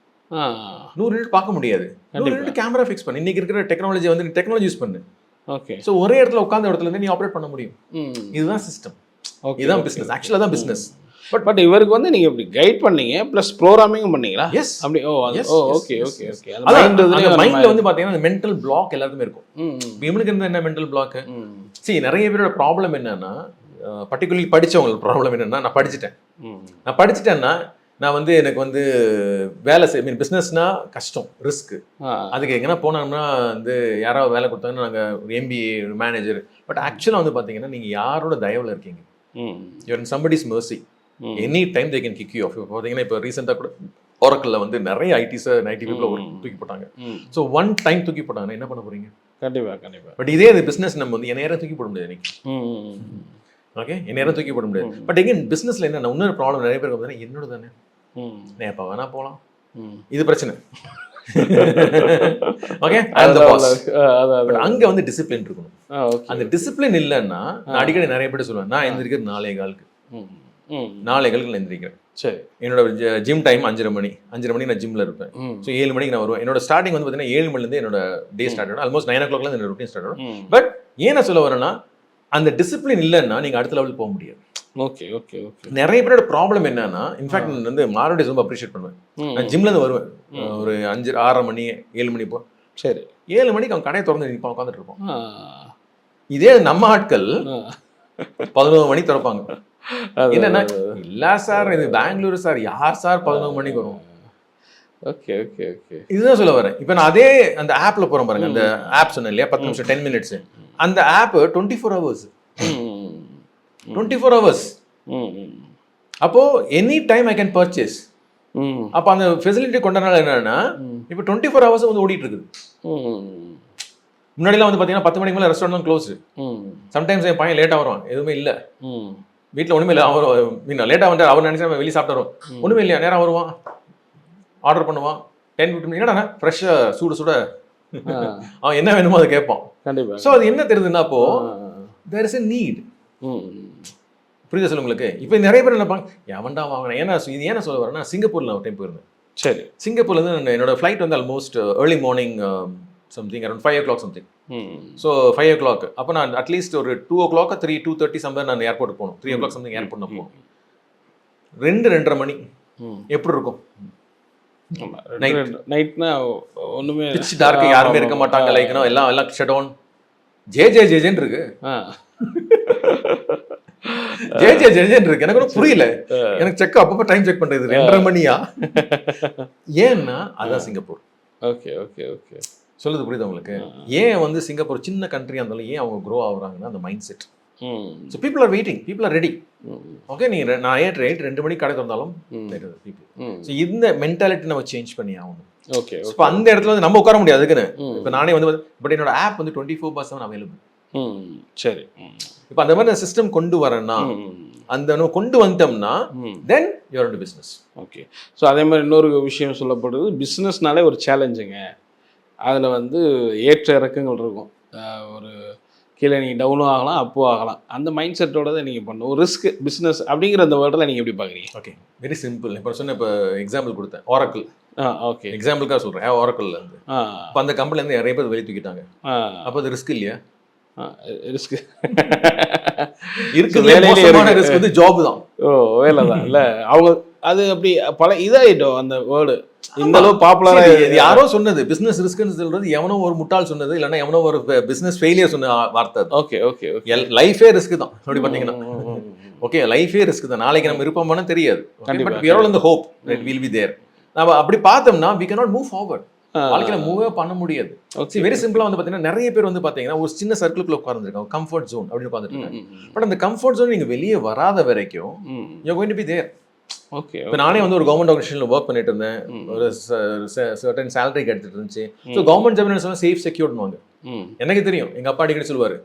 100 யூனிட் பார்க்க முடியாது. 100 யூனிட் கேமரா ஃபிக்ஸ் பண்ணு. இன்னைக்கு இருக்கிற டெக்னாலஜி வந்து டெக்னாலஜி யூஸ் பண்ணு. ஓகே. ஸோ ஒரே இடத்துல உட்கார்ந்த இடத்துல இருந்து நீ ஆப்ரேட் பண்ண முடியும். இதுதான் சிஸ்டம். இதுதான் பிசினஸ், ஆக்சுவலா தான் பிசினஸ். பட் இவருக்கு வந்து நீங்க இப்படி கைட் பண்ணீங்க ப்ளஸ் ப்ரோக்ராமிங்கும் பண்ணீங்களா? எஸ். அப்படி ஓகே. மைண்ட்ல வந்து பாத்தீங்கன்னா மென்டல் பிளாக் எல்லாருக்குமே இருக்கும். இவனுக்கு என்ன மென்டல் பிளாக்? சரி, நிறைய பேரோட ப்ராப்ளம் என்னன்னா, பர்டிகுலர்லி படிச்சவங்க ப்ராப்ளம் என்னன்னா, நான் படிச்சுட்டேன்னா நான் வந்து எனக்கு வந்து வேலை செய்ய பிஸ்னஸ்னா கஷ்டம், ரிஸ்க். அதுக்கு எங்கன்னா போனோம்னா வந்து யாராவது வேலை கொடுத்தாங்கன்னா நாங்கள் ஒரு MBA மேனேஜர். பட் ஆக்சுவலாக வந்து பார்த்தீங்கன்னா நீங்கள் யாரோட தயவில் இருக்கீங்க? You're in somebody's mercy. Any time they can kick you off. பார்த்தீங்கன்னா இப்போ ரீசெண்டாக கூட Oracleல வந்து நிறைய ஐடி பீப்புளை தூக்கி போட்டாங்க. ஸோ ஒன் டைம் தூக்கி போட்டாங்கன்னா என்ன பண்ண போறீங்க? கண்டிப்பா. பட் இதே பிஸ்னஸ் நம்ம வந்து நேரம் தூக்கி போட முடியாது இன்னைக்கு. ஓகே, நேரம் தூக்கி போட முடியாது. பட் எகெயின் பிஸ்னஸ்ல என்ன இன்னொரு ப்ராப்ளம் நிறைய பேருக்கு வந்து என்னோட தானே, நான் எப்போ வேணா போகலாம், இது பிரச்சனை. ஓகே, அங்க வந்து டிசிப்ளின் இருக்கணும். அந்த டிசிப்ளின் இல்லைன்னா நான் அடிக்கடி நிறைய பேர் சொல்லுவேன், நான் எந்திரிக்கிறது 4:15க்கு. 4:15க்கு நான் எந்திரிக்கிறேன். சரி, என்னோட ஜிம் டைம் 5:30 மணி நான் ஜிம்ல இருப்பேன். ஸோ 7 மணிக்கு நான் வருவேன். என்னோட ஸ்டார்டிங் வந்து பார்த்தீங்கன்னா 7 மணிலேருந்து என்னோட டே ஸ்டார்ட் ஆகும். ஆல்மோஸ்ட் 9 o'clock என்னோட ரொட்டீன் ஸ்டார்ட் ஆகும். பட் ஏன் நான் சொல்ல வரேன்னா, அந்த டிசிப்ளின் இல்லைன்னா நீங்க அடுத்த லெவலுக்கு போக முடியாது. ஓகே. நிறைய பேரோட ப்ராப்ளம் என்னன்னா, இன்ஃபேக்ட் நான் வந்து மாரோடிஸ் ரொம்ப அப்ரிஷியேட் பண்ணுவேன். நான் ஜிம்ல இருந்து வருவேன் ஒரு 6:30 மணி 7 மணி போ. சரி, 7 மணிக்கு அவன் கடையை திறந்து நிற்பான், உட்காந்துட்டு இருப்போம். இதே நம்ம ஆட்கள் 11 மணி திறப்பாங்க. என்னன்னா, இல்ல சார் இது பெங்களூரு சார், யார் சார் 11 மணிக்கு வரும்? ஓகே. இதுதான் சொல்ல வரேன். இப்போ நான் அதே அந்த ஆப்ல போறேன் பாருங்க, அந்த ஆப் சொன்னேன் இல்லையா, 10 நிமிஷம் 10 minutes. அந்த ஆப் 24 hours. 24 hours. அப்போ any time I can purchase. அப்போ அந்த ஃபெசிலிட்டி கொண்டனால என்னன்னா, இப்போ 24 hours வந்து ஓடிட்டு இருக்குது. முன்னாடிலாம் வந்து பார்த்தீங்கன்னா 10 மணிக்கு மேலே ரெஸ்டாரண்ட் க்ளோஸ். சம்டைம்ஸ் என் பையன் லேட்டாக வருவான், எதுவுமே இல்லை வீட்டில், ஒன்றுமே இல்லை. அவர் லேட்டாக வந்துட்டு அவர் நினைச்சா வெளியே சாப்பிட்டு ஒன்றுமே இல்லையா, நேரம் வருவான், ஆர்டர் பண்ணுவான், 10-15 minutes. என்னடா ஃப்ரெஷ்ஷாக சுட அவன் என்ன வேணுமோ அதை கேட்பான். கண்டிப்பாக. ஸோ அது என்ன தெரியுதுன்னா, அப்போ தேர் இஸ் எ நீட். புரியுதா சார் உங்களுக்கு? இப்போ நிறைய பேர் நினைப்பாங்க, எவன்டா வாங்கினேன். ஏன்னா இது ஏன்னா சொல்ல வரேன்னா, சிங்கப்பூரில் நான் ஒரு டைம் போயிருந்தேன். சரி, சிங்கப்பூர்லேருந்து என்னோட ஃப்ளைட் வந்து almost early morning something around 5 o'clock something. So 5 o'clock அப்போ நான் அட்லீஸ்ட் ஒரு 2 o'clock 2:30 சம்பர் நான் ஏர்போர்ட் போகணும். 3 o'clock சம்திங் ஏர்போர்ட் நான் போகணும். 2-2:30 மணி எப்படி இருக்கும்? நைட்னா ஒன்றுமே பிச் டார்க், யாருமே இருக்க மாட்டாங்க. லைக்னா எல்லாம் ஷட் டவுன். ஜேன்னு இருக்கு. ஜேன்னு இருக்கு. எனக்கு ஒன்றும் புரியல. எனக்கு செக் அப்பப்போ டைம் செக் பண்றது 2:30 மணியா? ஏன்னா அதான் சிங்கப்பூர். ஓகே. சொல்லுது புரியுது உங்களுக்கு? ஏன் வந்து சிங்கப்பூர் சின்ன கண்ட்ரியா இருந்தாலும் ஏன் அவங்க க்ரோ ஆகுறாங்கன்னா அந்த mind set. So people are waiting, people are ready. Okay, நீங்கள் நான் 2 மணிக்கு கடை திறந்தாலும் பீப்புள். ஸோ இந்த மென்டாலிட்டி நம்ம சேஞ்ச் பண்ணி ஆகணும். ஓகே, இப்போ அந்த இடத்துல வந்து நம்ம உட்கார முடியாது. அதுக்குன்னு இப்போ நானே வந்து பட் என்னோட ஆப் வந்து 24/7 அவைலபிள். சரி, இப்போ அந்த மாதிரி சிஸ்டம் கொண்டு வரேன்னா, அந்த கொண்டு வந்துட்டோம்னா then you're into business. Okay. So அதே மாதிரி இன்னொரு விஷயம் சொல்லப்படுது, பிஸ்னஸ்னாலே ஒரு சேலஞ்சுங்க. அதில் வந்து ஏற்ற இறக்கங்கள் இருக்கும். ஒரு கீழே நீங்கள் டவுனும் ஆகலாம், அப்பும் ஆகலாம். அந்த மைண்ட் செட்டோட தான் நீங்கள் பண்ணணும். ஒரு ரிஸ்க் பிஸ்னஸ் அப்படிங்கிற அந்த வேர்டில் நீங்கள் எப்படி பார்க்குறீங்க? Okay, very simple. இப்போ சொன்ன இப்போ எக்ஸாம்பிள் கொடுத்தேன், Oracle. ஓகே, எக்ஸாம்பிளுக்காக சொல்கிறேன். Oracleல இருந்து இப்போ அந்த கம்பெனிலேருந்து நிறைய பேர் வெளியே தூக்கிட்டாங்க. அப்போ அது ரிஸ்க் இல்லையா? ரிஸ்க் இருக்கு. வேலையில ரிஸ்க் வந்து ஜாப் தான். வேலை தான் இல்லை அவங்க அது அப்படி பல இதாகிட்டோம் அந்த வேர்டு. இந்த அளவு பாப்புலரா யாரோ சொன்னது பிசினஸ் ரிஸ்க்னு சொல்றது, எவனோ ஒரு முட்டாள் சொன்னது, இல்லைன்னா எவனோ ஒரு பிசினஸ் ஃபெயிலியர் சொன்ன வார்த்தை. ஓகே. லைஃபே ரிஸ்க் தான் அப்படி பார்த்தீங்கன்னா. ஓகே, லைஃபே ரிஸ்க் தான். நாளைக்கு நம்ம இருப்போம்னா தெரியாது. But we are all in the hope that we'll be there. நம்ம அப்படி பார்த்தோம்னா we cannot move forward. வாழ்க்கையில மூவே பண்ண முடியாது. வெரி சிம்பிளா வந்து பாத்தீங்கன்னா நிறைய பேர் வந்து பாத்தீங்கன்னா ஒரு சின்ன சர்க்கிள்குள்ள உட்கார்ந்துருக்காங்க, கம்ஃபர்ட் ஜோன் அப்படின்னு உட்கார்ந்துருக்காங்க. பட் அந்த கம்ஃபர்ட் ஜோன் நீங்க வெளியே வராத வரைக்கும் you are going to be there. Okay, இப்போ நானே வந்து ஒரு கவர்மெண்ட் ஆர்கனைசேஷன்ல ஒர்க் பண்ணிட்டு இருந்தேன். ஒரு சர்டன் சேலரி எடுத்துட்டு இருந்துச்சு. ஸோ கவர்மெண்ட் ஜாப் சேஃப் செக்யூர்டுவாங்க. எனக்கு தெரியும், எங்க அப்பா அடிக்கடி சொல்லுவாரு,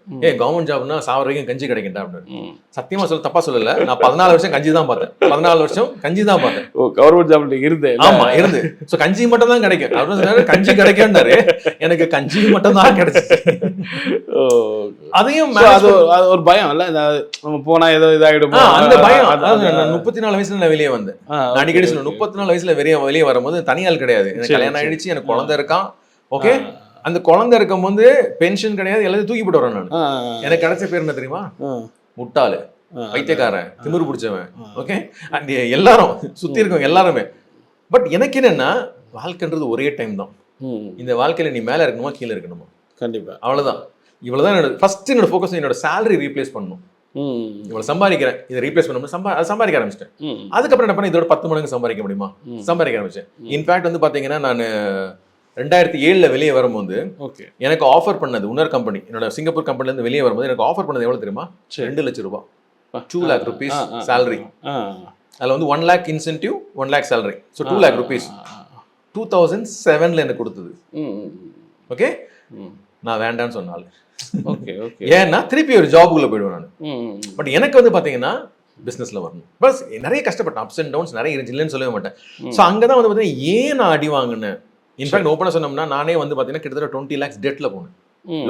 கவர்மெண்ட் ஜாப்னா சாவர வரைக்கும் கஞ்சி கிடைக்கிட்டா அப்படின்னு. சத்தியமா தப்பா சொல்லல, நான் 14 வருஷம் கஞ்சி தான் பார்த்தேன். 14 வருஷம் கஞ்சி தான் பார்த்தேன். கவர்மெண்ட் ஜாப்ல இருந்து. ஆமா, இருந்து. ஸோ கஞ்சி மட்டும் தான் கிடைக்கும். அப்படின்னு கஞ்சி கிடைக்கும்னாரு, எனக்கு கஞ்சி மட்டும் தான் கிடைச்சிச்சு. அதையும் ஒரு பயம் இல்ல, நம்ம போனா ஏதோ இதாயிடும் அந்த பயம். 34 வயசுல நான் வெளியே வந்தேன். நான் அடிக்கடி சொல்லுவேன், 34 வயசுல வெளியே வரும்போது தனியால் கிடையாது. எனக்கு கல்யாணம் ஆயிடுச்சு, எனக்கு குழந்தை இருக்கான். ஓகே, அந்த குழந்தை இருக்கும் போது பென்ஷன் கிடையாது, எல்லாத்தையும் தூக்கி போட்டு வரேன் நான். எனக்கு கிடைச்ச பேர் என்ன தெரியுமா? முட்டாளு. பைத்தியக்காரன், திமிரு பிடிச்சவன், ஓகே, அண்ட் எல்லாரும் சுத்தி இருக்கவங்க எல்லாருமே. பட் எனக்கு என்னன்னா வாழ்க்கைன்றது ஒரே டைம் தான். இந்த வாழ்க்கையில நீ மேல இருக்கணுமா கீழே இருக்கணுமா, கண்டிப்பா அவ்வளவுதான். இவ்வளவுதான் என்னோட ஃபர்ஸ்ட் என்னோட ஃபோக்கஸ். என்னோட சேலரி ரீப்ளேஸ் பண்ணணும். இவ்வளவு சம்பாதிக்கிறேன், இதை ரீப்ளேஸ் பண்ணணும், சம்பாதிக்க ஆரம்பிச்சிட்டேன். அதுக்கப்புறம் என்ன பண்ண, இதோட 10 மடங்கு சம்பாதிக்க முடியுமா, சம்பாதிக்க ஆரம்பிச்சேன். இன்ஃபேக்ட் வந்து பாத்தீங்கன்னா நான் 2007 வெளியே வரும்போது எனக்கு ஆஃபர் பண்ணது இன்னொரு கம்பெனி, என்னோட சிங்கப்பூர் கம்பெனில இருந்து வெளியே வரும்போது எனக்கு ஆஃபர் பண்ணது எவ்வளவு தெரியுமா, 2 லட்சம் ரூபாய், 2 lakh rupees salary. அதுல வந்து 1 lakh incentive, 1 lakh salary, so 2 lakh rupees 2007ல எனக்கு கொடுத்தது. ஓகே, நான் வேண்டான்னு சொன்னால. ஓகே ஓகே, ஏன்னா திருப்பி ஒரு ஜாபுக்குள்ள போயிடுவேன் நான். பட் எனக்கு வந்து பாத்தீங்கன்னா பிசினஸ்ல வரணும். பஸ் நிறைய கஷ்டப்பட்டேன், அப்ஸ் அண்ட் டவுன்ஸ் நிறைய இருந்துச்சு, இல்லைன்னு சொல்லவே மாட்டேன். ஸோ அங்கதான் வந்து பாத்தீங்கன்னா ஏன் நான் அடி வாங்கினேன். இன்ஃபேக்ட் ஓப்பனா சொன்னோம்னா நானே வந்து பாத்தீங்கன்னா கிட்டத்தட்ட 20 lakhs டெட்ல போனேன்,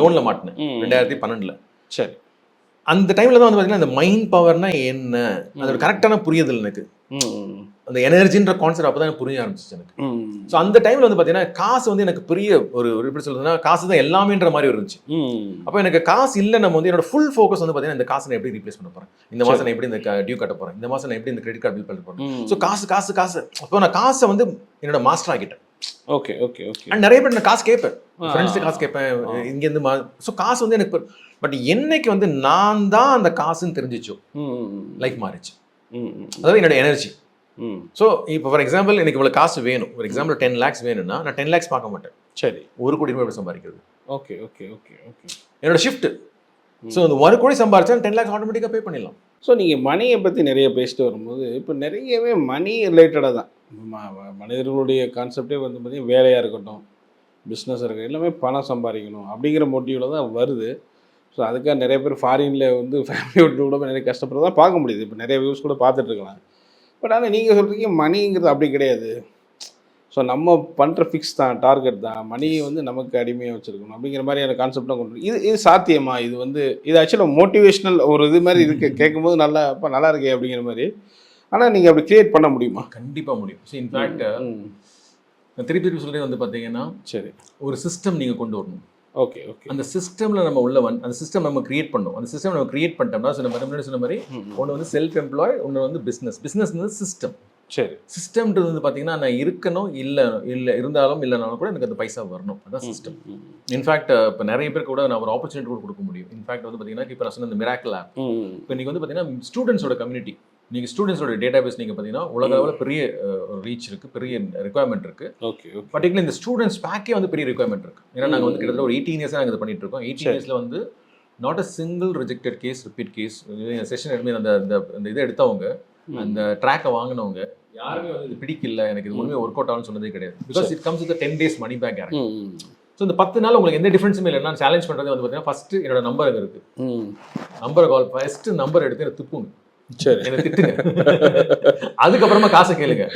லோன்ல மாட்டினேன் 2012ல. சரி, அந்த டைம்ல தான் வந்து பாத்தீங்கன்னா இந்த மைண்ட் பவர்னா என்ன, அதோட கரெக்டான புரியுதல் எனக்கு, அந்த எனர்ஜின்ற கான்செப்ட் அப்பதான் எனக்கு புரிய ஆரம்பிச்சிச்சு எனக்கு. ஸோ அந்த டைம்ல வந்து பாத்தீங்கன்னா காசு வந்து எனக்கு பெரிய ஒரு எப்படி சொல்றதுன்னா காசு தான் எல்லாமேன்ற மாதிரி இருந்துச்சு. அப்போ எனக்கு காசு இல்லை, நம்ம வந்து என்னோட ஃபுல் ஃபோக்கஸ் வந்து பாத்தீங்கன்னா இந்த காசை நான் எப்படி ரீப்ளேஸ் பண்ண போறேன், இந்த மாசம் நான் எப்படி இந்த டியூ கட்ட போறேன், இந்த மாசம் நான் எப்படி இந்த கிரெடிட் கார்டு பில் பண்ண போறேன். ஸோ காசு காசு காசு. அப்போ நான் காசை வந்து என்னோட மாஸ்டர் ஆகிட்டேன். Okay okay okay. அண்ட் நிறைய பேர் நான் காசு கேட்பேன், ஃப்ரெண்ட்ஸு காசு கேட்பேன் இங்கேருந்து. ஸோ காசு வந்து எனக்கு, பட் என்னைக்கு வந்து நான் தான் அந்த காசுன்னு தெரிஞ்சிச்சோ லைஃப் மாறிச்சு. அதாவது என்னோட எனர்ஜி. ஸோ இப்போ ஃபார் எக்ஸாம்பிள் எனக்கு இவ்வளோ காசு வேணும், ஒரு எக்ஸாம்பிள் 10 lakhs வேணும்னா நான் 10 lakhs பார்க்க மாட்டேன். சரி, 1 கோடி ரூபாய் சம்பாதிக்கிறது. ஓகே ஓகே ஓகே ஓகே, என்னோட ஷிஃப்ட். ஸோ அந்த 1 கோடி சம்பாதிச்சா 10 lakhs ஆட்டோமேட்டிக்காக பே பண்ணிடலாம். ஸோ நீங்கள் மணியை பற்றி நிறைய பேசிட்டு வரும்போது இப்போ நிறையவே மணி ரிலேட்டடாக தான் மனிதர்களுடைய கான்செப்டே வந்து பார்த்திங்கன்னா வேலையாக இருக்கட்டும், பிஸ்னஸ் இருக்கட்டும், எல்லாமே பணம் சம்பாதிக்கணும் அப்படிங்கிற மோட்டிவில் தான் வருது. ஸோ அதுக்காக நிறைய பேர் ஃபாரினில் வந்து ஃபேமிலி விட்டு கூட நிறைய கஷ்டப்படுறதா பார்க்க முடியுது. இப்போ நிறைய வியூஸ் கூட பார்த்துட்ருக்கலாம். பட் ஆனால் நீங்கள் சொல்கிறீங்க மணிங்கிறது அப்படி கிடையாது. ஸோ நம்ம பண்ணுற ஃபிக்ஸ் தான், டார்கெட் தான், மணியை வந்து நமக்கு அடிமையாக வச்சுருக்கணும் அப்படிங்கிற மாதிரியான கான்செப்ட் தான் கொண்டு இது சாத்தியமா? இது வந்து இது ஆக்சுவலாக மோட்டிவேஷ்னல் ஒரு இது மாதிரி இருக்குது, கேட்கும்போது நல்லா அப்போ நல்லா இருக்கே அப்படிங்கிற மாதிரி. ஆனால் நீங்கள் அப்படி கிரியேட் பண்ண முடியுமா? கண்டிப்பாக முடியும். ஸோ இன்ஃபேக்ட் திருப்பி சொல்கிறது வந்து பார்த்தீங்கன்னா, சரி, ஒரு சிஸ்டம் நீங்கள் கொண்டு வரணும். ஓகே ஓகே, அந்த சிஸ்டமில் நம்ம அந்த சிஸ்டம் நம்ம கிரியேட் பண்ணணும். அந்த சிஸ்டம் நம்ம கிரியேட் பண்ணிட்டோம்னா சொன்ன மாதிரி ஒன்று வந்து செல்ஃப் எம்ப்ளாய், ஒன்று வந்து பிஸ்னஸ் சிஸ்டம். சரி, சிஸ்டம்ன்றது வந்து பார்த்தீங்கன்னா நான் இருக்கணும், இல்லை இருந்தாலும் இல்லைனாலும் கூட எனக்கு அந்த பைசா வரணும், அதான் சிஸ்டம். இன்ஃபேக்ட் இப்போ நிறைய பேருக்கு கூட நான் ஒரு ஆப்பர்ச்சுனிட்டி கூட கொடுக்க முடியும். இன்ஃபேக்ட் வந்து பார்த்தீங்கன்னா இப்போ நான் சொன்ன இந்த மிராக்கிள் ஆப், இப்போ நீங்கள் வந்து பார்த்தீங்கன்னா ஸ்டூடெண்ட்ஸோட கம்யூனிட்டி, நீங்கள் ஸ்டூடெண்ட்ஸோட டேட்டா பேஸ் நீங்கள் பார்த்தீங்கன்னா உலக அளவில் பெரிய ரீச் இருக்குது, பெரிய ரெக்குவயர்மெண்ட் இருக்குது. ஓகே, பர்டிகுலர் இந்த ஸ்டூடெண்ட்ஸ் பேக்கே வந்து பெரிய ரெக்குவயர்மெண்ட் இருக்குது. ஏன்னா நாங்கள் வந்து கிட்டத்தட்ட ஒரு 18 years நாங்கள் இது பண்ணிட்டு இருக்கோம். 18 yearsல வந்து not a single rejected case, repeat case, session அந்த இதை எடுத்தவங்க, அந்த ட்ராக்கை வாங்கினவங்க யாருமே வந்து இது பிடிக்கல, எனக்கு இது ஒன்றுமே ஒர்க் அவுட் ஆகும்னு சொன்னதே கிடையாது. Because it comes with 10 days money back guarantee. So இந்த 10 நாள் உங்களுக்கு எந்த டிஃபரன்ஸுமே இல்லை. நான் சேலஞ்ச் பண்ணுறது வந்து பார்த்தீங்கன்னா ஃபர்ஸ்ட் என்னோட நம்பர் அங்கே இருக்குது, நம்பரை கால், ஃபர்ஸ்ட் நம்பர் எடுத்து எனக்கு துப்புங்க, சரி, என்ன திட்டுங்க, அதுக்கப்புறமா காசை கேளுங்க,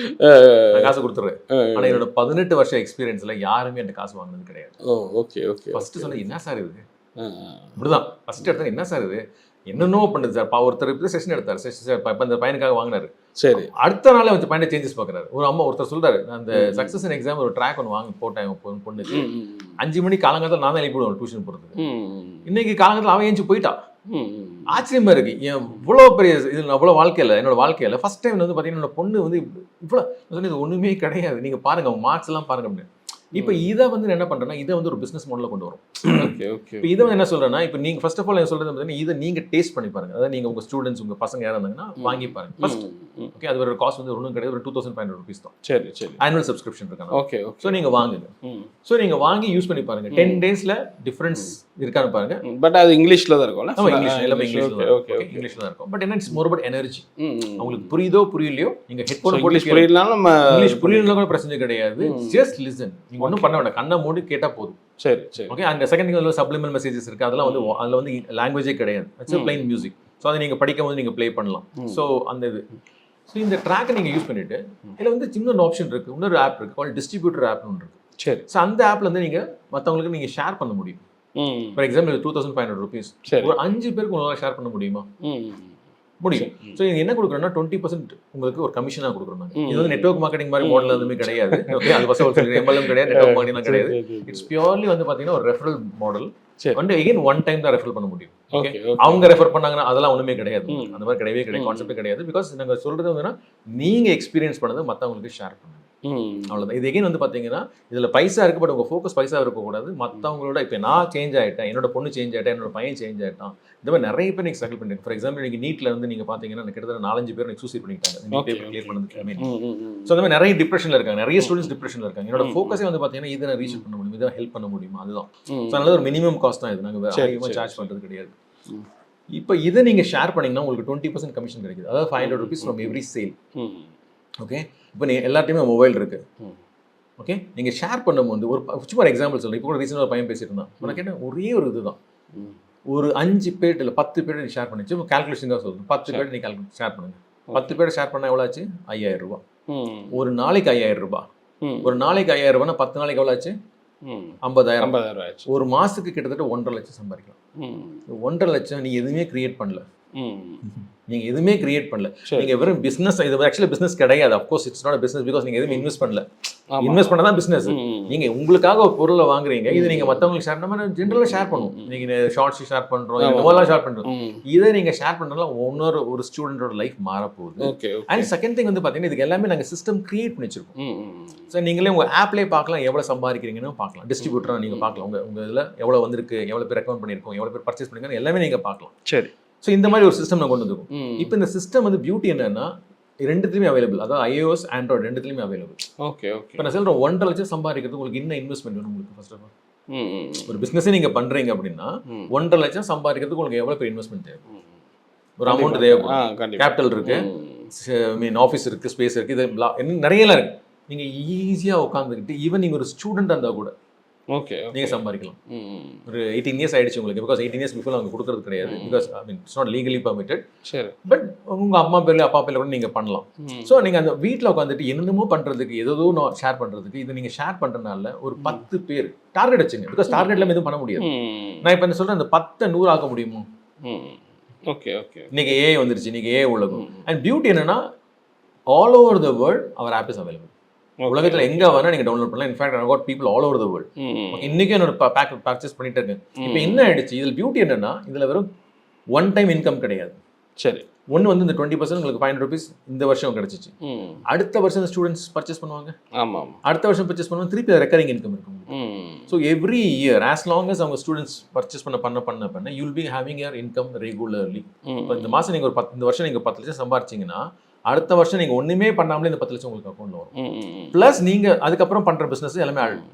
நான் காசு கொடுத்துட்றேன். ஆனால் என்னோட 18 வருஷம் எக்ஸ்பீரியன்ஸ்ல யாருமே என்கிட்ட காசு வாங்கினது கிடையாது. ஓகே ஓகே, ஃபர்ஸ்ட் சொன்ன என்ன சார் இது, இப்படிதான் ஃபர்ஸ்ட் எடுத்தா என்ன சார் இது, என்னென்னோ பண்ணுது சார். ஒருத்தர் செஷன் எடுத்தார், இப்போ அந்த பையனுக்காக வாங்கினாரு. சரி, அடுத்த நாளே வந்து பையனை சேஞ்சஸ் பார்க்குறாரு. ஒரு அம்மா ஒருத்தர் சொல்றாரு, நான் அந்த சக்ஸஸ் இன் எக்ஸாம் ஒரு ட்ராக் ஒன்று வாங்கி போட்டேன் பொண்ணுக்கு, 5 மணி காலங்காலத்தில் நான் தான் எழுப்பிடுவேன் டியூஷன் போகிறதுக்கு. இன்னைக்கு காலங்காலத்தில் அவன் ஏஞ்சி போயிட்டா. ஆச்சரியமா இருக்கு, எவ்வளோ பெரிய இது அவ்வளோ வாழ்க்கையில், என்னோட வாழ்க்கையில் ஃபர்ஸ்ட் டைம் வந்து பார்த்தீங்கன்னா என்னோட பொண்ணு வந்து இவ்வளோ சொன்னது ஒன்றுமே கிடையாது, நீங்கள் பாருங்க அவங்க மார்க்ஸ் எல்லாம் பாருங்க அப்படின்னு. இப்போ இதை வந்து என்ன பண்றேன்னா இதை வந்து ஒரு பிசினஸ் மாடலில் கொண்டு வரும். ஓகே ஓகே, இப்போ இதை வந்து என்ன சொல்றேன்னா, இப்போ நீங்க ஃபர்ஸ்ட் ஆஃப் ஆல் என்ன சொல்றது பார்த்தீங்கன்னா இதை நீங்க டேஸ்ட் பண்ணி பாருங்க. அதாவது நீங்க உங்க ஸ்டூடெண்ட்ஸ் உங்க பசங்க யாராக இருந்தாங்கன்னா வாங்கி பாருங்க ஃபர்ஸ்ட். ஓகே, அது ஒரு காஸ்ட் வந்து ஒன்றும் கிடையாது, ஒரு 2500 rupees தான். சரி சரி, ஆனுவல் சப்ஸ்கிரிப்ஷன் இருக்காங்க. ஓகே ஓகே, ஸோ நீங்க வாங்குங்க. ஸோ நீங்க வாங்கி யூஸ் பண்ணி பாருங்க, 10 daysல டிஃபரன்ஸ் இருக்கான்னு பாருங்க. பட் அது இங்கிலீஷ்ல தான் இருக்கும்ல? ஆமா, இங்கிலீஷ் எல்லாமே இங்கிலீஷ்ல தான் இருக்கும். பட் என்ன இட்ஸ் மோர் அபவுட் எனர்ஜி. உங்களுக்கு புரியுதோ புரியலையோ, நீங்க ஹெட்ஃபோன் போட்டு புரியலனாலும் நம்ம இங்கிலீஷ் புரியலனா கூட பிரச்சனை கிடையாது, ஜஸ்ட் லிசன். நீங்க ஒன்றும் பண்ண வேண்டாம், கண்ணை மூடி கேட்டா போதும். சரி சரி, ஓகே. அந்த செகண்ட் திங் அதில் சப்ளிமெண்ட் மெசேஜஸ் இருக்குது, அதெல்லாம் வந்து அதில் வந்து லாங்குவேஜே கிடையாது, இட்ஸ் பிளைன் மியூசிக். ஸோ அதை நீங்கள் படிக்கும் போது நீங்கள் ப்ளே பண்ணலாம். ஸோ அந்த இது, ஸோ இந்த ட்ராக்கை நீங்கள் யூஸ் பண்ணிட்டு இதில் வந்து இன்னொரு ஆப்ஷன் இருக்குது, இன்னொரு ஆப் இருக்குது, கால் டிஸ்ட்ரிபியூட்டர் ஆப்னு ஒன்று இருக்குது. சரி, ஸோ அந்த ஆப்ல வந்து நீங்கள் மற்றவங்களுக்கு நீங்கள் ஷேர் பண்ண முடியும். ஃபார் எக்ஸாம்பிள் 2500 rupees ஒரு 5 பேருக்கு உங்களால் ஷேர் பண்ண முடியுமா? முடியும். ஸோ இது என்ன கொடுக்குறோம்னா 20% உங்களுக்கு ஒரு கமிஷனாக கொடுக்குறோம். இது வந்து நெட்வொர்க் மார்க்கெட்டிங் மாதிரி மாடல் எதுவுமே கிடையாது. ஓகே, அது ஃபர்ஸ்ட் எம்எல்எம் கிடையாது, நெட்வொர்க் மார்க்கெட்டிங் கிடையாது. இட்ஸ் பியூர்லி வந்து பார்த்தீங்கன்னா ஒரு ரெஃபரல் மாடல். வந்து எகைன் ஒன் டைம் தான் ரெஃபர் பண்ண முடியும். ஓகே, அவங்க ரெஃபர் பண்ணாங்கன்னா அதெல்லாம் ஒன்றுமே கிடையாது. அந்த மாதிரி கிடையவே கிடையாது, கான்செப்ட் கிடையாது. பிகாஸ் நாங்கள் சொல்றது வந்துன்னா நீங்க எக்ஸ்பீரியன்ஸ் பண்ணது மற்றவங்களுக்கு ஷேர் பண்ணுங்க, அவ்வளோதான். இது எகைன் வந்து பார்த்தீங்கன்னா இதில் பைசா இருக்குது, பட் உங்கள் ஃபோக்கஸ் பைசா இருக்கக்கூடாது. மற்றவங்களோட இப்போ நான் சேஞ்ச் ஆகிட்டேன், என்னோட பொண்ணு சேஞ்ச் ஆகிட்டேன், என்னோட பையன் சேஞ்ச் ஆகிட்டான், இந்த மாதிரி நிறைய பேர் நீங்கள் ஸ்ட்ரகிள் பண்ணிருக்கேன். ஃபார் எக்ஸாம்பிள் நீங்கள் நீட்டில் வந்து நீங்கள் பார்த்தீங்கன்னா கிட்டத்தட்ட 4-5 பேர் எனக்கு சூசைட் பண்ணிட்டாங்க கிளியர் பண்ணதுக்கு. ஸோ அந்த மாதிரி நிறைய டிப்ரெஷனில் இருக்காங்க, நிறைய ஸ்டூடெண்ட்ஸ் டிப்ரெஷனில் இருக்காங்க. என்னோட ஃபோக்கஸே வந்து பார்த்தீங்கன்னா இதை நான் ரீச் பண்ண முடியும், இதை ஹெல்ப் பண்ண முடியுமா, அதுதான். ஸோ அதனால ஒரு மினிமம் காஸ்ட் தான் இது, நாங்கள் அதிகமாக சார்ஜ் பண்ணுறது கிடையாது. இப்போ இதை நீங்கள் ஷேர் பண்ணிங்கன்னா உங்களுக்கு 20% கமிஷன் கிடைக்குது. அதாவது 500 rupees from every sale. Okay, இப்போ நீங்கள் எல்லாத்தையுமே மொபைல் இருக்கு. ஓகே, நீங்கள் ஷேர் பண்ணும்போது ஒரு சும்மா ஒரு எக்ஸாம்பிள் சொல்லுங்கள். இப்போ கூட ரீசெண்டாக ஒரு பையன் பேசிட்டு இருந்தான். உனக்கு என்ன ஒரே ஒரு இதுதான், ஒரு 5 பேர் இல்லை 10 பேர் நீ ஷேர் பண்ணிச்சு. இப்போ கால்குலேஷன் தான் சொல்லுங்கள். 10 பேர் நீ ஷேர் பண்ணுங்க. 10 பேர் ஷேர் பண்ணால் எவ்வளோ ஆச்சு? 5000 ரூபா. ஒரு நாளைக்கு 5000 ரூபா. ஒரு நாளைக்கு 5000 ரூபானா 10 நாளைக்கு எவ்வளோ ஆச்சு? 50,000 ஆச்சு. ஒரு மாசத்துக்கு கிட்டத்தட்ட 1.5 லட்சம் சம்பாதிக்கலாம். 1.5 லட்சம் நீ எதுவுமே கிரியேட் பண்ணல, நீங்க எதுவுமே கிரியேட் பண்ணல. நீங்க வெறும் பிசினஸ், இது ஆக்சுவலி பிசினஸ் கிடையாது. Of course it's not business because நீங்க எதுவும் இன்வெஸ்ட் பண்ணல. இன்வெஸ்ட் பண்ணா தான் பிசினஸ். நீங்க உங்களுக்காக ஒரு பொருளை வாங்குறீங்க, இது நீங்க மத்தவங்களுக்கு ஷேர் பண்ணா ஜென்ரலா ஷேர் பண்ணுவோம். நீங்க ஷார்ட்ஸ் ஷேர் பண்றோம், இதெல்லாம் ஷேர் பண்றோம். இதை நீங்க ஷேர் பண்றதுனால ஒரு ஸ்டூடெண்டோட லைஃப் மாறப்போகுது. அண்ட் செகண்ட் திங் வந்து பாத்தீங்கன்னா இதுக்கு எல்லாமே நாங்க சிஸ்டம் கிரியேட் பண்ணி வச்சிருக்கோம். ஸோ நீங்களே உங்க ஆப்லேயே பார்க்கலாம் எவ்வளவு சம்பாதிக்கிறீங்கன்னு பார்க்கலாம். டிஸ்ட்ரிபியூட்டரா நீங்க பார்க்கலாம், உங்க இதுல எவ்வளவு வந்திருக்கு, எவ்வளவு பேர் ரெக்கமெண்ட் பண்ணிருக்கோம், எவ்வளவு பேர் பர்ச்சேஸ் பண்ணிருக்காங்க, எல்லாமே நீங்க பார்க்கலாம். சரி, ஸோ இந்த மாதிரி ஒரு சிஸ்டம் நான் கொண்டு வந்துருக்கோம். இப்போ இந்த சிஸ்டம் வந்து பியூட்டி என்னன்னா ரெண்டுத்துலையுமே அவைலபிள், அதாவது iOS ஆண்ட்ராய்டு ரெண்டுத்துலையுமே அவைலபிள். ஓகே, இப்போ நான் சொல்கிறேன் 1.5 லட்சம் சம்பாதிக்கிறது உங்களுக்கு என்ன இன்வெஸ்ட்மெண்ட் வேணும்? உங்களுக்கு ஃபர்ஸ்ட் ஆஃப் ஆல் ஒரு பிஸ்னஸே நீங்கள் பண்ணுறீங்க அப்படின்னா 1.5 லட்சம் சம்பாதிக்கிறதுக்கு உங்களுக்கு எவ்வளோ பெரிய இன்வெஸ்ட்மெண்ட் தேவை? ஒரு அமௌண்ட் தேவைப்படும், கேபிட்டல் இருக்கு, ஆஃபீஸ் இருக்கு, ஸ்பேஸ் இருக்கு, இது நிறையலாம் இருக்கு. நீங்கள் ஈஸியாக உட்காந்துக்கிட்டு ஈவன் நீங்கள் ஒரு ஸ்டூடெண்டாக இருந்தால் கூட ஓகே நீங்கள் சம்பாதிக்கலாம். ஒரு 18 இயர்ஸ் ஆயிடுச்சு உங்களுக்கு. பிகாஸ் 18 இயர்ஸ் பிஃபோர் அவங்க கொடுக்கறது கிடையாது. Because I mean it's not legally permitted. சரி, பட் உங்கள் அம்மா பேர்ல அப்பா பேர்ல கூட நீங்கள் பண்ணலாம். ஸோ நீங்கள் அந்த வீட்டில் உட்காந்துட்டு என்னென்னமோ பண்ணுறதுக்கு ஏதோ நான் ஷேர் பண்ணுறதுக்கு இதை நீங்கள் ஷேர் பண்ணுறதுனால ஒரு 10 பேர் டார்கெட் வச்சுங்க. பிகாஸ் டார்கெட்ல எதுவும் பண்ண முடியாது. நான் இப்போ என்ன சொல்கிறேன், அந்த 10 100 ஆக்க முடியுமோ? ஓகே, இன்னைக்கு ஏஐ வந்துருச்சு, இன்னைக்கு ஏஐ உலகம். அண்ட் பியூட்டி என்னன்னா all over the world our app is available. உலகத்துல எங்க வேணா நீங்க டவுன்லோட் பண்ணலாம். In fact I got people all over the world. இன்னைக்கு என்னோட பேக் பர்ச்சேஸ் பண்ணிட்டு இருக்கேன். இப்போ என்ன ஆயிடுச்சு, இதுல பியூட்டி என்னன்னா இதுல வெறும் ஒன் டைம் இன்கம் கிடையாது. சரி, ஒன்று வந்து இந்த 20% உங்களுக்கு 500 rupees இந்த வருஷம் கிடைச்சிச்சு. அடுத்த வருஷம் ஸ்டூடெண்ட்ஸ் பர்ச்சேஸ் பண்ணுவாங்க. ஆமாம், அடுத்த வருஷம் பர்ச்சேஸ் பண்ணுவாங்க, திருப்பி ரெக்கரிங் இன்கம் இருக்கும். So every year as long as அவங்க ஸ்டூடெண்ட்ஸ் பர்ச்சேஸ் பண்ண you will be having your income regularly. இப்போ இந்த மாதம் நீங்கள் ஒரு இந்த வருஷம் நீங்கள் 10 லட்சம் சம்பாரிச்சிங்கன்னா அடுத்த வருஷம் நீங்கள் ஒன்றுமே பண்ணாமலே இந்த 10 லட்சம் உங்களுக்கு அக்கௌண்ட்ல வரும். ப்ளஸ் நீங்கள் அதுக்கப்புறம் பண்ணுற பிஸ்னஸ் எல்லாமே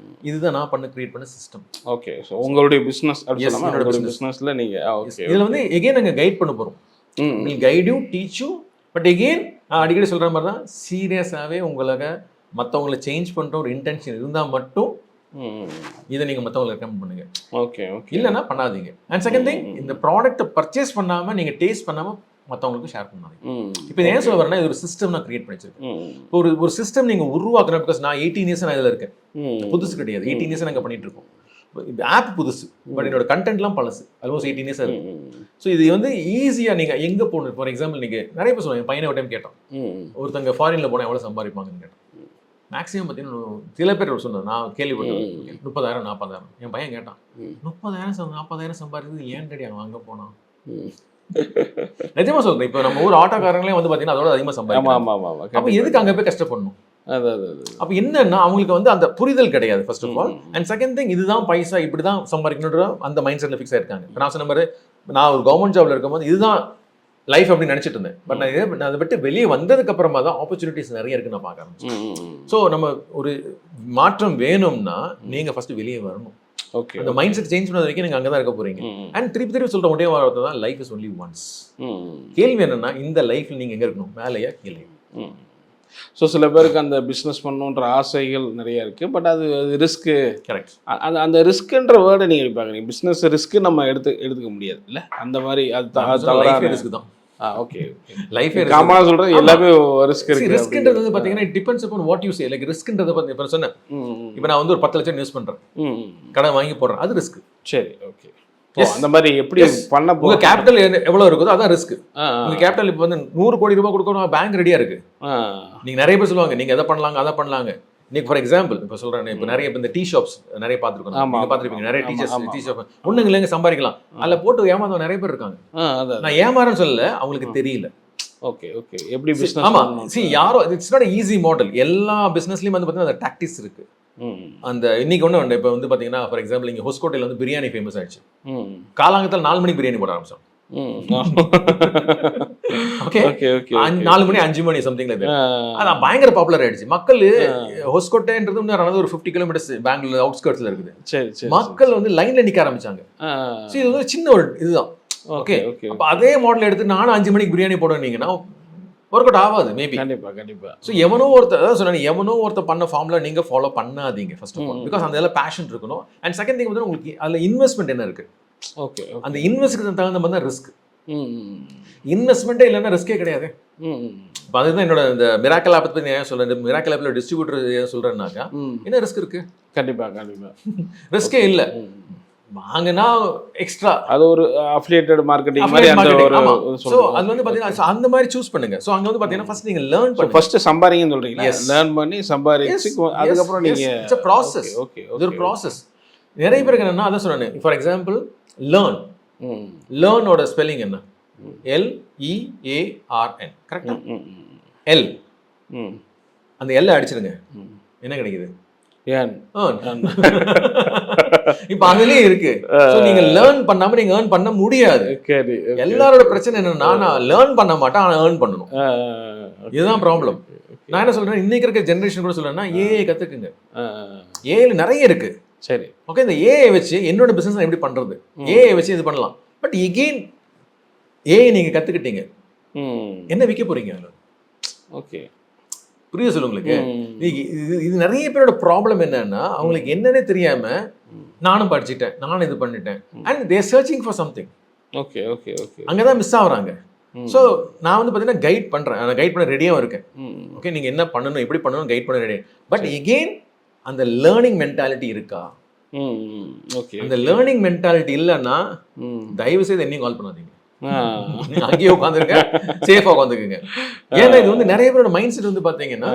இதுதான் நான் கிரியேட் பண்ண சிஸ்டம். ஓகே, ஸோ உங்களுடைய பிஸ்னஸ் பிஸ்னஸில் நீங்கள் இதில் வந்து எகெயின் நாங்கள் கைட் பண்ண போகிறோம். நீ guide you, teach you, but again நான் அடிக்கடி சொல்கிற மாதிரி தான் சீரியஸாகவே உங்களுக்கு மற்றவங்களை சேஞ்ச் பண்ணுற ஒரு இன்டென்ஷன் இருந்தால் மட்டும் இதை நீங்கள் மற்றவங்களை ரெக்கமெண்ட் பண்ணுங்க. ஓகே, இல்லைன்னா பண்ணாதீங்க. அண்ட் செகண்ட் திங், இந்த ப்ராடக்ட்டை பர்ச்சேஸ் பண்ணாமல் நீங்கள் டேஸ்ட் பண்ணாமல் மற்றவங்களுக்கு ஷேர் பண்ணாங்க. இப்போ ஏன் சொல்ல வரேன்னா இது ஒரு சிஸ்டம் நான் கிரியேட் பண்ணிச்சிருக்கேன். ஒரு சிஸ்டம் நீங்கள் உருவாக்கணும். பிகாஸ் நான் 18 இயர்ஸ் நான் இதில் இருக்கேன், புதுசு கிடையாது. 18 இயர்ஸ் நாங்கள் பண்ணிட்டு இருக்கோம். இந்த ஆப் புதுசு, பட் என்னோட கண்டென்ட்லாம் பழசு. ஆல்மோஸ்ட் 18 இயர்ஸ் இருக்கு. ஸோ இது வந்து ஈஸியாக நீங்கள் எங்கே போகணும். ஃபார் எக்ஸாம்பிள் நீங்கள் நிறைய பேர் சொல்லுவாங்க, என் பையனை ஒரு டைம் கேட்டோம், ஒருத்தங்க ஃபாரினில் போனால் எவ்வளோ சம்பாதிப்பாங்கன்னு கேட்டோம். மேக்ஸிமம் பார்த்தீங்கன்னா சில பேர் சொன்னது நான் கேள்விப்பட்டேன் 30,000 40,000. என் பையன் கேட்டான் 30,000 40,000 சம்பாதிக்கிறது ஏன் டேடி அவன் அங்கே போனான்? நிஜமா சொல்றேன். இப்போ நம்ம ஊர் ஆட்டோக்காரங்களே வந்து பாத்தீங்கன்னா அதோட அதிகமா சம்பாதிக்கிறாங்க. அப்ப எதுக்கு அங்க போய் கஷ்டப்படணும்? அப்ப என்னன்னா அவங்களுக்கு வந்து அந்த புரிதல் கிடையாது first of all. And second thing, இதுதான் பைசா இப்படிதான் சம்பாதிக்கணுன்ற அந்த மைண்ட் செட்ல ஃபிக்ஸ் ஆயிருக்காங்க. நான் சொன்ன மாதிரி நான் ஒரு கவர்மெண்ட் ஜாப்ல இருக்கும்போது இதுதான் லைஃப் அப்படின்னு நினைச்சிட்டு இருந்தேன். பட் நான் அதை விட்டு வெளியே வந்ததுக்கு அப்புறமா தான் ஆப்பர்ச்சுனிட்டிஸ் நிறைய இருக்கு நான் பார்க்க ஆரம்பிச்சேன். ஸோ நம்ம ஒரு மாற்றம் வேணும்னா நீங்க ஃபர்ஸ்ட் வெளியே வரணும். ஓகே, அந்த மைண்ட் செட் சேஞ்ச் பண்ணது வரைக்கும் நீங்க அங்கே தான் இருக்க போறீங்க. அண்ட் திருப்பி சொல்ற ஒரே வார்த்தை தான், லைஃப் இஸ் ஒன்லி ஒன்ஸ். கேள்வி என்னன்னா இந்த லைஃப்ல நீங்க எங்க இருக்கணும், மேலையா கீழே? ஸோ சில பேருக்கு அந்த பிஸ்னஸ் பண்ணணுன்ற ஆசைகள் நிறைய இருக்கு, பட் அது ரிஸ்க்கு. கரெக்ட், அந்த ரிஸ்க்குன்ற வேர்டை நீங்கள் பார்க்குறீங்க. பிஸ்னஸ் ரிஸ்க்கு நம்ம எடுத்துக்க முடியாது இல்லை, அந்த மாதிரி அது ரிஸ்க் தான். ஓகே, லைஃப் காமா சொல்றது எல்லாமே ரிஸ்க் இருக்கு. ரிஸ்க்ன்றது வந்து பாத்தீங்கன்னா it depends upon what you say. Like ரிஸ்க்ன்றது பத்தி இப்ப சொன்னேன், இப்போ நான் வந்து ஒரு 10 லட்சம் இன்வெஸ்ட் பண்றேன், கடன் வாங்கி போடுறேன், அது ரிஸ்க். சரி, ஓகே. அந்த மாதிரி எப்படி பண்ண உங்க கேபிட்டல் எவ்வளவு இருக்குதோ அதான் ரிஸ்க். உங்க கேபிட்டல் இப்போ வந்து 100 கோடி ரூபாய் கொடுக்கணும், பேங்க் ரெடியா இருக்கு. நீங்க நிறைய பேர் சொல்லுவாங்க நீங்க எதை பண்ணலாங்க அதை பண்ணலாங்க. நீங்க ஃபார் எக்ஸாம்பிள் இப்போ சொல்றேன், இப்போ நிறைய இந்த டீ ஷாப்ஸ் நிறைய பார்த்துருக்கோம், நீங்க பார்த்துருப்பீங்க, நிறைய டீ ஷாப் ஒண்ணுங்க இல்லைங்க சம்பாதிக்கலாம், அதுல போட்டு ஏமாந்தவங்க நிறைய பேர் இருக்காங்க. நான் ஏமாறேன்னு சொல்லல, அவங்களுக்கு தெரியல. ஓகே ஓகே எப்படி பிசினஸ். ஆமா see யாரோ இட்ஸ் நாட் ஈஸி மாடல். எல்லா பிசினஸ்லயும் வந்து பார்த்தீங்கன்னா அந்த டாக்டிக்ஸ் இருக்கு. அந்த இன்னைக்கு ஒன்று இப்போ வந்து பார்த்தீங்கன்னா ஃபார் எக்ஸாம்பிள் இங்கே ஹொஸ்கோட்டையில் வந்து பிரியாணி ஃபேமஸ் ஆயிடுச்சு. காலாங்கத்தில் 4 மணிக்கு பிரியாணி போட ஆரம்பிச்சோம். ஓகே ஓகே ஓகே 4 மணி 5 மணி சம்திங் லைக் தட். அது பயங்கர பாப்புலர் ஆயிடுச்சு. மக்கள் ஹொஸ்கோட்டைன்றது இன்னும் ஒரு 50 கிலோமீட்டர்ஸ் பெங்களூர் அவுட்ஸ்கர்ட்ஸ்ல இருக்குது. சரி சரி. மக்கள் வந்து லைன்ல நிக்க ஆரம்பிச்சாங்க. இது வந்து சின்ன ஒரு இதுதான். ஓகே அப்ப அதே மாடல் எடுத்து நானும் 5 மணிக்கு பிரியாணி போடுவீங்கன்னா ஒர்க் அவுட் ஆகாது மேபி. கண்டிப்பா கண்டிப்பா. ஸோ எவனோ ஒருத்தர் பண்ண ஃபார்முலா நீங்க ஃபாலோ பண்ணாதீங்க ஃபர்ஸ்ட் ஆஃப் ஆல். பிகாஸ் அந்த எல்லாம் பேஷன் இருக்கணும். அண்ட் செகண்ட் திங் வந்து உங்களுக்கு அதுல இன்வெஸ்ட்மெண்ட் என்ன இருக்கு. ஓகே அந்த இன்வெஸ்ட்மெண்ட் தகுந்த மாதிரி தான் ரிஸ்க். இன்வெஸ்ட்மெண்ட்டே இல்லைன்னா ரிஸ்கே கிடையாது. இப்போ அதுதான் என்னோட இந்த மிராக்கல் ஆப் பத்தி ஏன் சொல்றேன், இந்த மிராக்கல் ஆப்ல டிஸ்ட்ரிபியூட்டர் ஏன் சொல்றேன்னாக்கா என்ன ரிஸ்க் இருக்கு. கண்டிப்பா கண்டிப்பா ரிஸ்கே இல்லை. வாங்கினா எக்ஸ்ட்ரா அது ஒரு அஃபிலியேட்டட் மார்க்கெட்டிங் மாதிரி அந்த ஒரு சோ அது வந்து பாத்தீங்கன்னா அந்த மாதிரி சூஸ் பண்ணுங்க. சோ அங்க வந்து பாத்தீங்கன்னா ஃபர்ஸ்ட் நீங்க லேர்ன் பண்ணுங்க. ஃபர்ஸ்ட் சம்பாரிங்கன்னு சொல்றீங்க. லேர்ன் பண்ணி சம்பாரிச்சு அதுக்கு அப்புறம் நீங்க இட்ஸ் a process. ஓகே இது ஒரு process. நிறைய பேருக்கு என்னன்னா அத சொன்னேன். ஃபார் எக்ஸாம்பிள் லேர்ன் ஓட ஸ்பெல்லிங் என்ன? LEARN கரெக்ட்டா? L அந்த L அடிச்சிடுங்க. என்ன கிடைக்குது? இப்ப அதுலயே இருக்கு. நீங்க லேர்ன் பண்ணாம நீங்க ஏர்ன் பண்ண முடியாது. எல்லாரோட பிரச்சனை என்னன்னா நான் லேர்ன் பண்ண மாட்டேன், ஆனா ஏர்ன் பண்ணணும். இதுதான் ப்ராப்ளம். நான் என்ன சொல்றேன், இன்னைக்கு இருக்க ஜெனரேஷன் கூட சொல்றேன்னா ஏஐ கத்துக்குங்க. ஏஐல நிறைய இருக்கு. சரி ஓகே. இந்த ஏஐ வச்சு என்னோட பிசினஸ் எப்படி பண்றது, ஏஐ வச்சு இது பண்ணலாம். பட் எகெயின் ஏஐ நீங்க கத்துக்கிட்டீங்க, என்ன விற்க போறீங்க அதுல? ஓகே புரியுது சொல்ல உங்களுக்கு. இது நிறைய பேரோட ப்ராப்ளம் என்னன்னா அவங்களுக்கு என்னன்னே தெரியாம நானும் படிச்சுட்டேன், நானும் இது பண்ணிட்டேன், and there searching for something. Okay okay okay அங்கதான் மிஸ் ஆகுறாங்க. ஸோ நான் வந்து பார்த்தீங்கன்னா கைட் பண்றேன், நான் கைட் பண்ண ரெடியாகவும் இருக்கேன். ஓகே நீங்க என்ன பண்ணணும், எப்படி பண்ணணும் கைட் பண்ண ரெடி. பட் எகெயின் அந்த லேர்னிங் மென்டாலிட்டி இருக்கா? ஓகே அந்த லேர்னிங் மென்டாலிட்டி இல்லைன்னா தயவு செய்து என்னையும் கால் பண்ணாதீங்க. அங்கேயே உட்காந்துருக்க, சேஃபா உட்காந்துக்குங்க. ஏன்னா இது வந்து நிறைய பேரோட மைண்ட் செட் வந்து பாத்தீங்கன்னா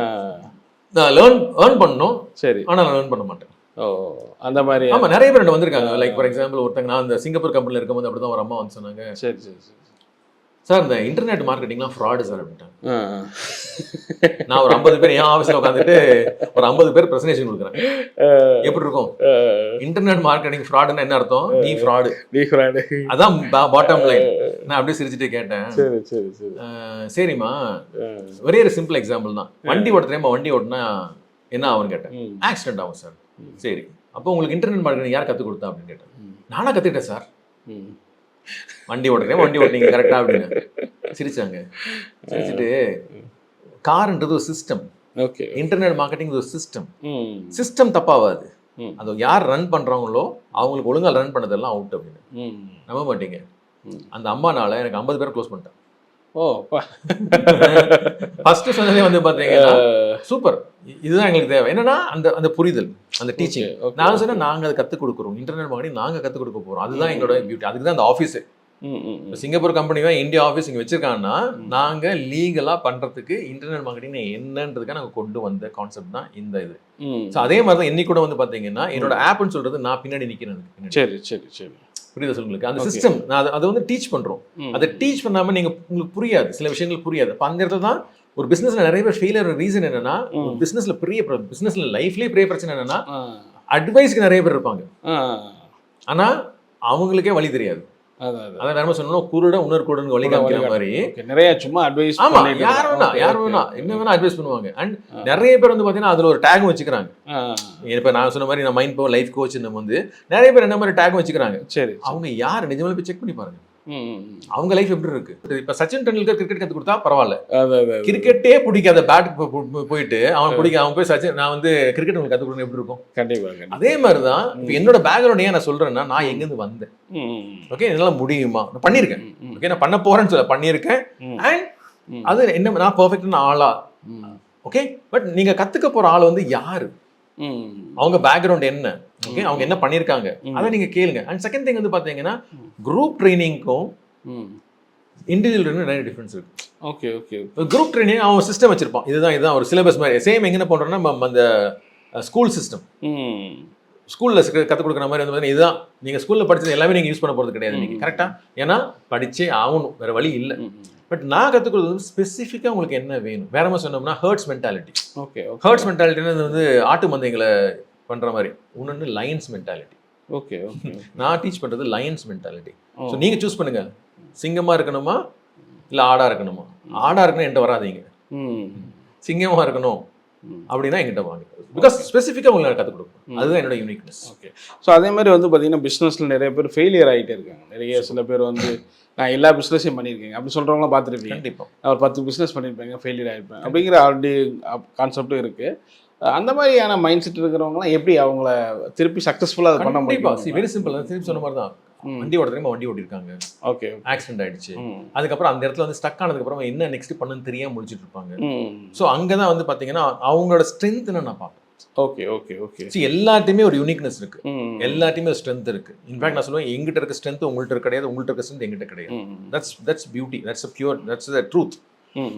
நான் ஏர்ன் பண்ணணும், சரி ஆனா நான் ஏர்ன் பண்ண மாட்டேன். அந்த மாதிரி ஆமா நிறைய பேர் வந்திருக்காங்க. லைக் ஃபார் எக்ஸாம்பிள் ஒருத்தங்க நான் அந்த சிங்கப்பூர் கம்பெனில இருக்கும்போது அப்படிதான் ஒரு அம்மா வந்து சொன்னாங்க, சரி சரி சரி சார் இந்த இன்டர்நெட் மார்க்கெட்டிங்லாம் ஃப்ராடு சார் அப்படின்ட்டாங்க. நான் ஒரு 50 பேர் என் ஆஃபீஸில் உட்காந்துட்டு ஒரு 50 பேர் ப்ரெசன்டேஷன் கொடுக்குறேன். எப்படி இருக்கும்? இன்டர்நெட் மார்க்கெட்டிங் ஃப்ராடுன்னு என்ன அர்த்தம்? நீ ஃப்ராடு அதான் பாட்டம் லைன். நான் அப்படியே சிரிச்சுட்டு கேட்டேன், சரி சரி சரி சரிம்மா ஒரே ஒரு சிம்பிள் எக்ஸாம்பிள் தான். வண்டி ஓட்டுறேன், வண்டி ஓட்டினா என்ன ஆகும்னு கேட்டேன். ஆக்சிடென்ட் ஆகும் சார். சரி அப்போ உங்களுக்கு இன்டர்நெட் மார்க்கெட்டிங் யார் கற்றுக் கொடுத்தா அப்படின்னு கேட்டேன். நானா கற்றுக்கிட்டேன் சார். வண்டி ஓட்டுறேன், வண்டி ஓட்டினீங்க கரெக்டா அப்படின்னு சிரிச்சாங்க. சிரிச்சுட்டு கார்ன்றது ஒரு சிஸ்டம், ஓகே இன்டர்நெட் மார்க்கெட்டிங் ஒரு சிஸ்டம். சிஸ்டம் தப்பாவாது, அது யார் ரன் பண்றாங்களோ அவங்களுக்கு ஒழுங்கா ரன் பண்ணதெல்லாம் அவுட் அப்படின்னு. நம்ப மாட்டீங்க, அந்த அம்மானால எனக்கு 50 பேர் க்ளோஸ் பண்ணிட்டேன். ஓ ஃபர்ஸ்ட் சொன்னதே வந்து பாத்தீங்கன்னா சூப்பர், இதுதான் எங்களுக்கு தேவை. என்னன்னா அந்த அந்த புரிதல், அந்த டீச்சிங். நான் சொன்னா நாங்க அதை கத்துக் கொடுக்குறோம், இன்டர்நெட் மார்க்கெட்டிங் நாங்க கத்துக் கொடுக்க போறோம். அதுதான் எங்களோட பியூட்டி. அதுக்கு தான் அந்த ஆஃபீஸ். சிங்கப்பூர் கம்பெனி தான் இந்தியா ஆஃபீஸ் இங்க வச்சிருக்காங்கன்னா நாங்க லீகலா பண்றதுக்கு இன்டர்நெட் மார்க்கெட்டிங் என்னன்றதுக்காக நாங்க கொண்டு வந்த கான்செப்ட் தான் இந்த இது. அதே மாதிரி தான் இன்னைக்கு கூட வந்து பாத்தீங்கன்னா என்னோட ஆப்னு சொல்றது நான் பின்னாடி நிக்கிறேன். சரி சரி சரி புரியுதா உங்களுக்கு? அந்த சிஸ்டம் அதை வந்து டீச் பண்றோம். அதை டீச் பண்ணாம நீங்க உங்களுக்கு புரியாது, சில விஷயங்கள் புரியாது. அப்ப அந்த இடத்துல தான் ஒரு பிசினஸ்ல நிறைய பேர் ஃபெயிலியர் ரீசன் என்னன்னா, பிசினஸ்ல பிசினஸ்ல லைஃப்லயே பெரிய பிரச்சனை என்னன்னா அட்வைஸ்க்கு நிறைய பேர் இருப்பாங்க, ஆனா அவங்களுக்கே வழி தெரியாது. அதான் வேற சொன்னோம், குருட உணர் குருடன் வழி காமிக்கிற மாதிரி நிறைய சும்மா அட்வைஸ். ஆமா யார் வேணா என்ன வேணா அட்வைஸ் பண்ணுவாங்க. அண்ட் நிறைய பேர் வந்து பாத்தீங்கன்னா அதுல ஒரு டேக் வச்சுக்கிறாங்க. இப்ப நான் சொன்ன மாதிரி நான் மைண்ட் பவர் லைஃப் கோச் வந்து நிறைய பேர் என்ன மாதிரி டேக் வச்சுக்கிறாங்க. சரி அவங்க யார் நிஜமாலே போய் செக் பண்ணி பாருங்க அவங்க லைஃப் எப்படி இருக்கு. இப்ப சச்சின் டெண்டுல்கர் கிரிக்கெட் கத்து கொடுத்தா பரவாயில்ல, கிரிக்கெட்டே பிடிக்காத பேட் போயிட்டு அவன் போய் சச்சின் நான் வந்து கிரிக்கெட் உங்களுக்கு கத்து கொடுக்கணும் எப்படி இருக்கும்? கண்டிப்பா. அதே மாதிரிதான் இப்ப என்னோட பேக்ரவுண்ட் ஏன் நான் சொல்றேன்னா, நான் எங்க இருந்து வந்தேன், ஓகே என்னால முடியுமா, நான் பண்ணிருக்கேன், ஓகே நான் பண்ண போறேன்னு சொல்ல பண்ணிருக்கேன். அண்ட் அது என்ன நான் பெர்ஃபெக்டான ஆளா, ஓகே பட் நீங்க கத்துக்க போற ஆள் வந்து யாரு? அவங்க பேக்ரவுண்ட் என்ன, ஓகே, அவங்க என்ன பண்ணியிருக்காங்க, அதை நீங்க கேளுங்க. அண்ட் செகண்ட் திங் வந்து பாத்தீங்கன்னா குரூப் ட்ரைனிங்க்கும் இண்டிவிஜுவல் ட்ரைனிங் நிறைய டிஃபரன்ஸ் இருக்கு. Okay okay. குரூப் ட்ரைனிங் அவன் சிஸ்டம் வச்சிருப்பான், இதுதான் ஒரு சிலபஸ் மாதிரி. சேம் எங்கே போடுறோம்னா அந்த ஸ்கூல் சிஸ்டம், ஸ்கூல்ல கற்றுக் கொடுக்குற மாதிரி வந்து இதுதான் நீங்கள் ஸ்கூலில் படிச்சது எல்லாமே நீங்கள் யூஸ் பண்ண போகிறது கிடையாது நீங்கள், கரெக்டாக? ஏன்னா படிச்சே ஆகணும், வேற வழி இல்லை. பட் நான் கற்றுக் கொடுத்தது வந்து ஸ்பெசிஃபிக்காக உங்களுக்கு என்ன வேணும். வேற மாதிரி சொன்னோம்னா ஹர்ட்ஸ் மென்டாலிட்டி. ஓகே, ஹர்ட்ஸ் மென்டாலிட்டின்னு வந்து ஆட்டு மந்தைங்களை பண்ணுற மாதிரி. இன்னொன்று லயன்ஸ் மென்டாலிட்டி. Okay okay. நான் டீச் பண்ணுறது லயன்ஸ் மென்டாலிட்டி. ஸோ நீங்கள் சூஸ் பண்ணுங்க, சிங்கமாக இருக்கணுமா இல்லை ஆடாக இருக்கணுமா. ஆடாக இருக்கணும் என்கிட்ட வராதீங்க, சிங்கமாக இருக்கணும் அப்படின்னா எங்கிட்ட வாங்க. பிகாஸ் ஸ்பெசிஃபிக்காக உங்களுக்கு கற்றுக் கொடுக்கும், அதுதான் என்னோட யூனிக்னஸ். ஓகே. ஸோ அதே மாதிரி வந்து பார்த்தீங்கன்னா பிஸ்னஸில் நிறைய பேர் ஃபெயிலியர் ஆகிட்டே இருக்காங்க. நிறைய சில பேர் வந்து நான் எல்லா பிஸ்னஸையும் பண்ணியிருக்கேன் அப்படி சொல்கிறவங்களாம் பார்த்துருப்பீங்க. கண்டிப்பாக நான் ஒரு 10 பிஸ்னஸ் பண்ணியிருப்பேங்க, ஃபெயிலியர் ஆகிருப்பேன் அப்படிங்கிற ஆல்ரெடி கான்செப்டும் இருக்குது. அந்த மாதிரியான மைண்ட் செட் இருக்கிறவங்களாம் எப்படி அவங்கள திருப்பி சக்ஸஸ்ஃபுல்லாக அதை பண்ண முடியும்? Very simple. திருப்பி சொன்ன மாதிரி தான். வண்டி ஓடுறதுக்கு வண்டி ஓட்டிருக்காங்க, ஓகே, ஆக்சிடென்ட் ஆயிடுச்சு. அதுக்கப்புறம் அந்த இடத்துல வந்து ஸ்டக் ஆனதுக்கு அப்புறம் என்ன நெக்ஸ்ட் பண்ணுன்னு தெரியாம முடிச்சிட்டு இருப்பாங்க. ஸோ அங்கதான் வந்து பாத்தீங்கன்னா அவங்களோட ஸ்ட்ரென்த் நான் பார்ப்பேன். Okay okay okay. எல்லாத்தையுமே ஒரு யூனிக்னஸ் இருக்கு, எல்லாத்தையுமே ஒரு ஸ்ட்ரென்த் இருக்கு. இன்ஃபேக்ட் நான் சொல்லுவேன், எங்கிட்ட இருக்க ஸ்ட்ரென்த் உங்கள்கிட்ட கிடையாது, உங்கள்கிட்ட இருக்க ஸ்ட்ரென்த் எங்கிட்ட கிடையாது. That's beauty, that's pure, that's the truth.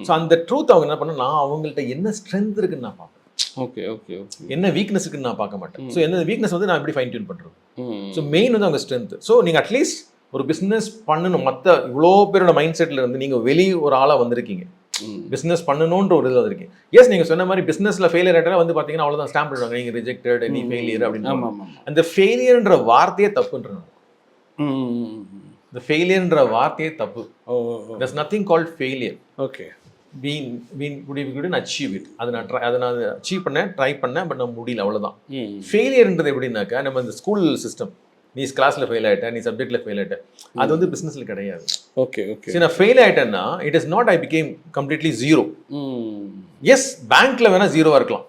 So அந்த ட்ரூத் அவங்க என்ன பண்ண, நான் அவங்கள்ட்ட என்ன ஸ்ட்ரென்த் இருக்குன்னு நான் பார்ப்பேன். Okay okay okay. என்ன வீக்னஸ் இருக்குன்னு நான் பார்க்க மாட்டேன். ஸோ என்ன வீக்னஸ் வந்து நான் எப்படி ஃபைன் டியூன் பண்றேன். ஸோ மெயின் வந்து அவங்க ஸ்ட்ரென்த். ஸோ நீங்க அட்லீஸ்ட் ஒரு பிஸ்னஸ் பண்ணணும், மற்ற இவ்வளோ பேரோட மைண்ட் செட்ல இருந்து நீங்க வெளியே ஒரு ஆளாக வந்திருக்கீங்க, பிஸ்னஸ் பண்ணணுன்ற ஒரு இதில் வந்திருக்கீங்க. எஸ், நீங்க சொன்ன மாதிரி பிஸ்னஸ்ல ஃபெயிலியர் ஆகிட்டா வந்து பார்த்தீங்கன்னா அவ்வளோதான் ஸ்டாம்ப் பண்ணுவாங்க, நீங்க ரிஜெக்டட், நீ ஃபெயிலியர் அப்படின்னு. அந்த ஃபெயிலியர்ன்ற வார்த்தையே தப்புன்றாங்க. இந்த ஃபெயிலியர்ன்ற வார்த்தையே தப்பு. There's nothing called failure. Okay. Achieve it. அதை நான் அச்சீவ் பண்ணேன், ட்ரை பண்ணேன், பட் நான் முடியல, அவ்வளோதான். ஃபெயிலியர்ன்றது எப்படின்னாக்கா, நம்ம இந்த ஸ்கூல் சிஸ்டம், நீ கிளாஸ்ல ஃபெயில் ஆயிட்ட, நீ சப்ஜெக்ட்ல ஃபெயில் ஆயிட்ட, அது வந்து பிசினஸ்ல கிடையாது. Okay okay. சரி, நான் ஃபெயில் ஆயிட்டேன்னா it is not I become completely zero. Yes, பேங்க்ல வேணா ஜீரோவா இருக்கலாம்,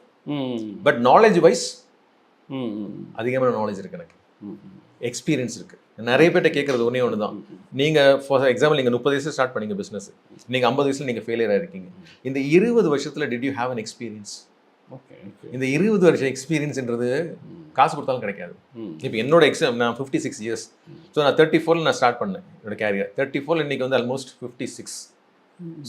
பட் நாலேஜ் வைஸ் அதிகமான நாலேஜ் இருக்கு எனக்கு, எக்ஸ்பீரியன்ஸ் இருக்கு. நிறைய பேர்ட்ட கேட்கறது ஒன்னே ஒன்று தான். நீங்கள் ஃபார் எக்ஸாம்பிள் நீங்கள் 30 வயசு ஸ்டார்ட் பண்ணீங்க பிஸ்னஸ், நீங்கள் 50 வயசுல நீங்கள் ஃபெயிலியர் ஆயிருக்கீங்க. இந்த 20 வருஷத்துல did you have an experience? Okay. இந்த 20 வருஷம் எக்ஸ்பீரியன்ஸ்ன்றது காசு கொடுத்தாலும் கிடைக்காது. இப்போ என்னோட நான் 56 இயர்ஸ். ஸோ நான் 34 நான் ஸ்டார்ட் பண்ணேன் என்னோட கேரியர். 34 இன்னைக்கு வந்து ஆல்மோஸ்ட் 56.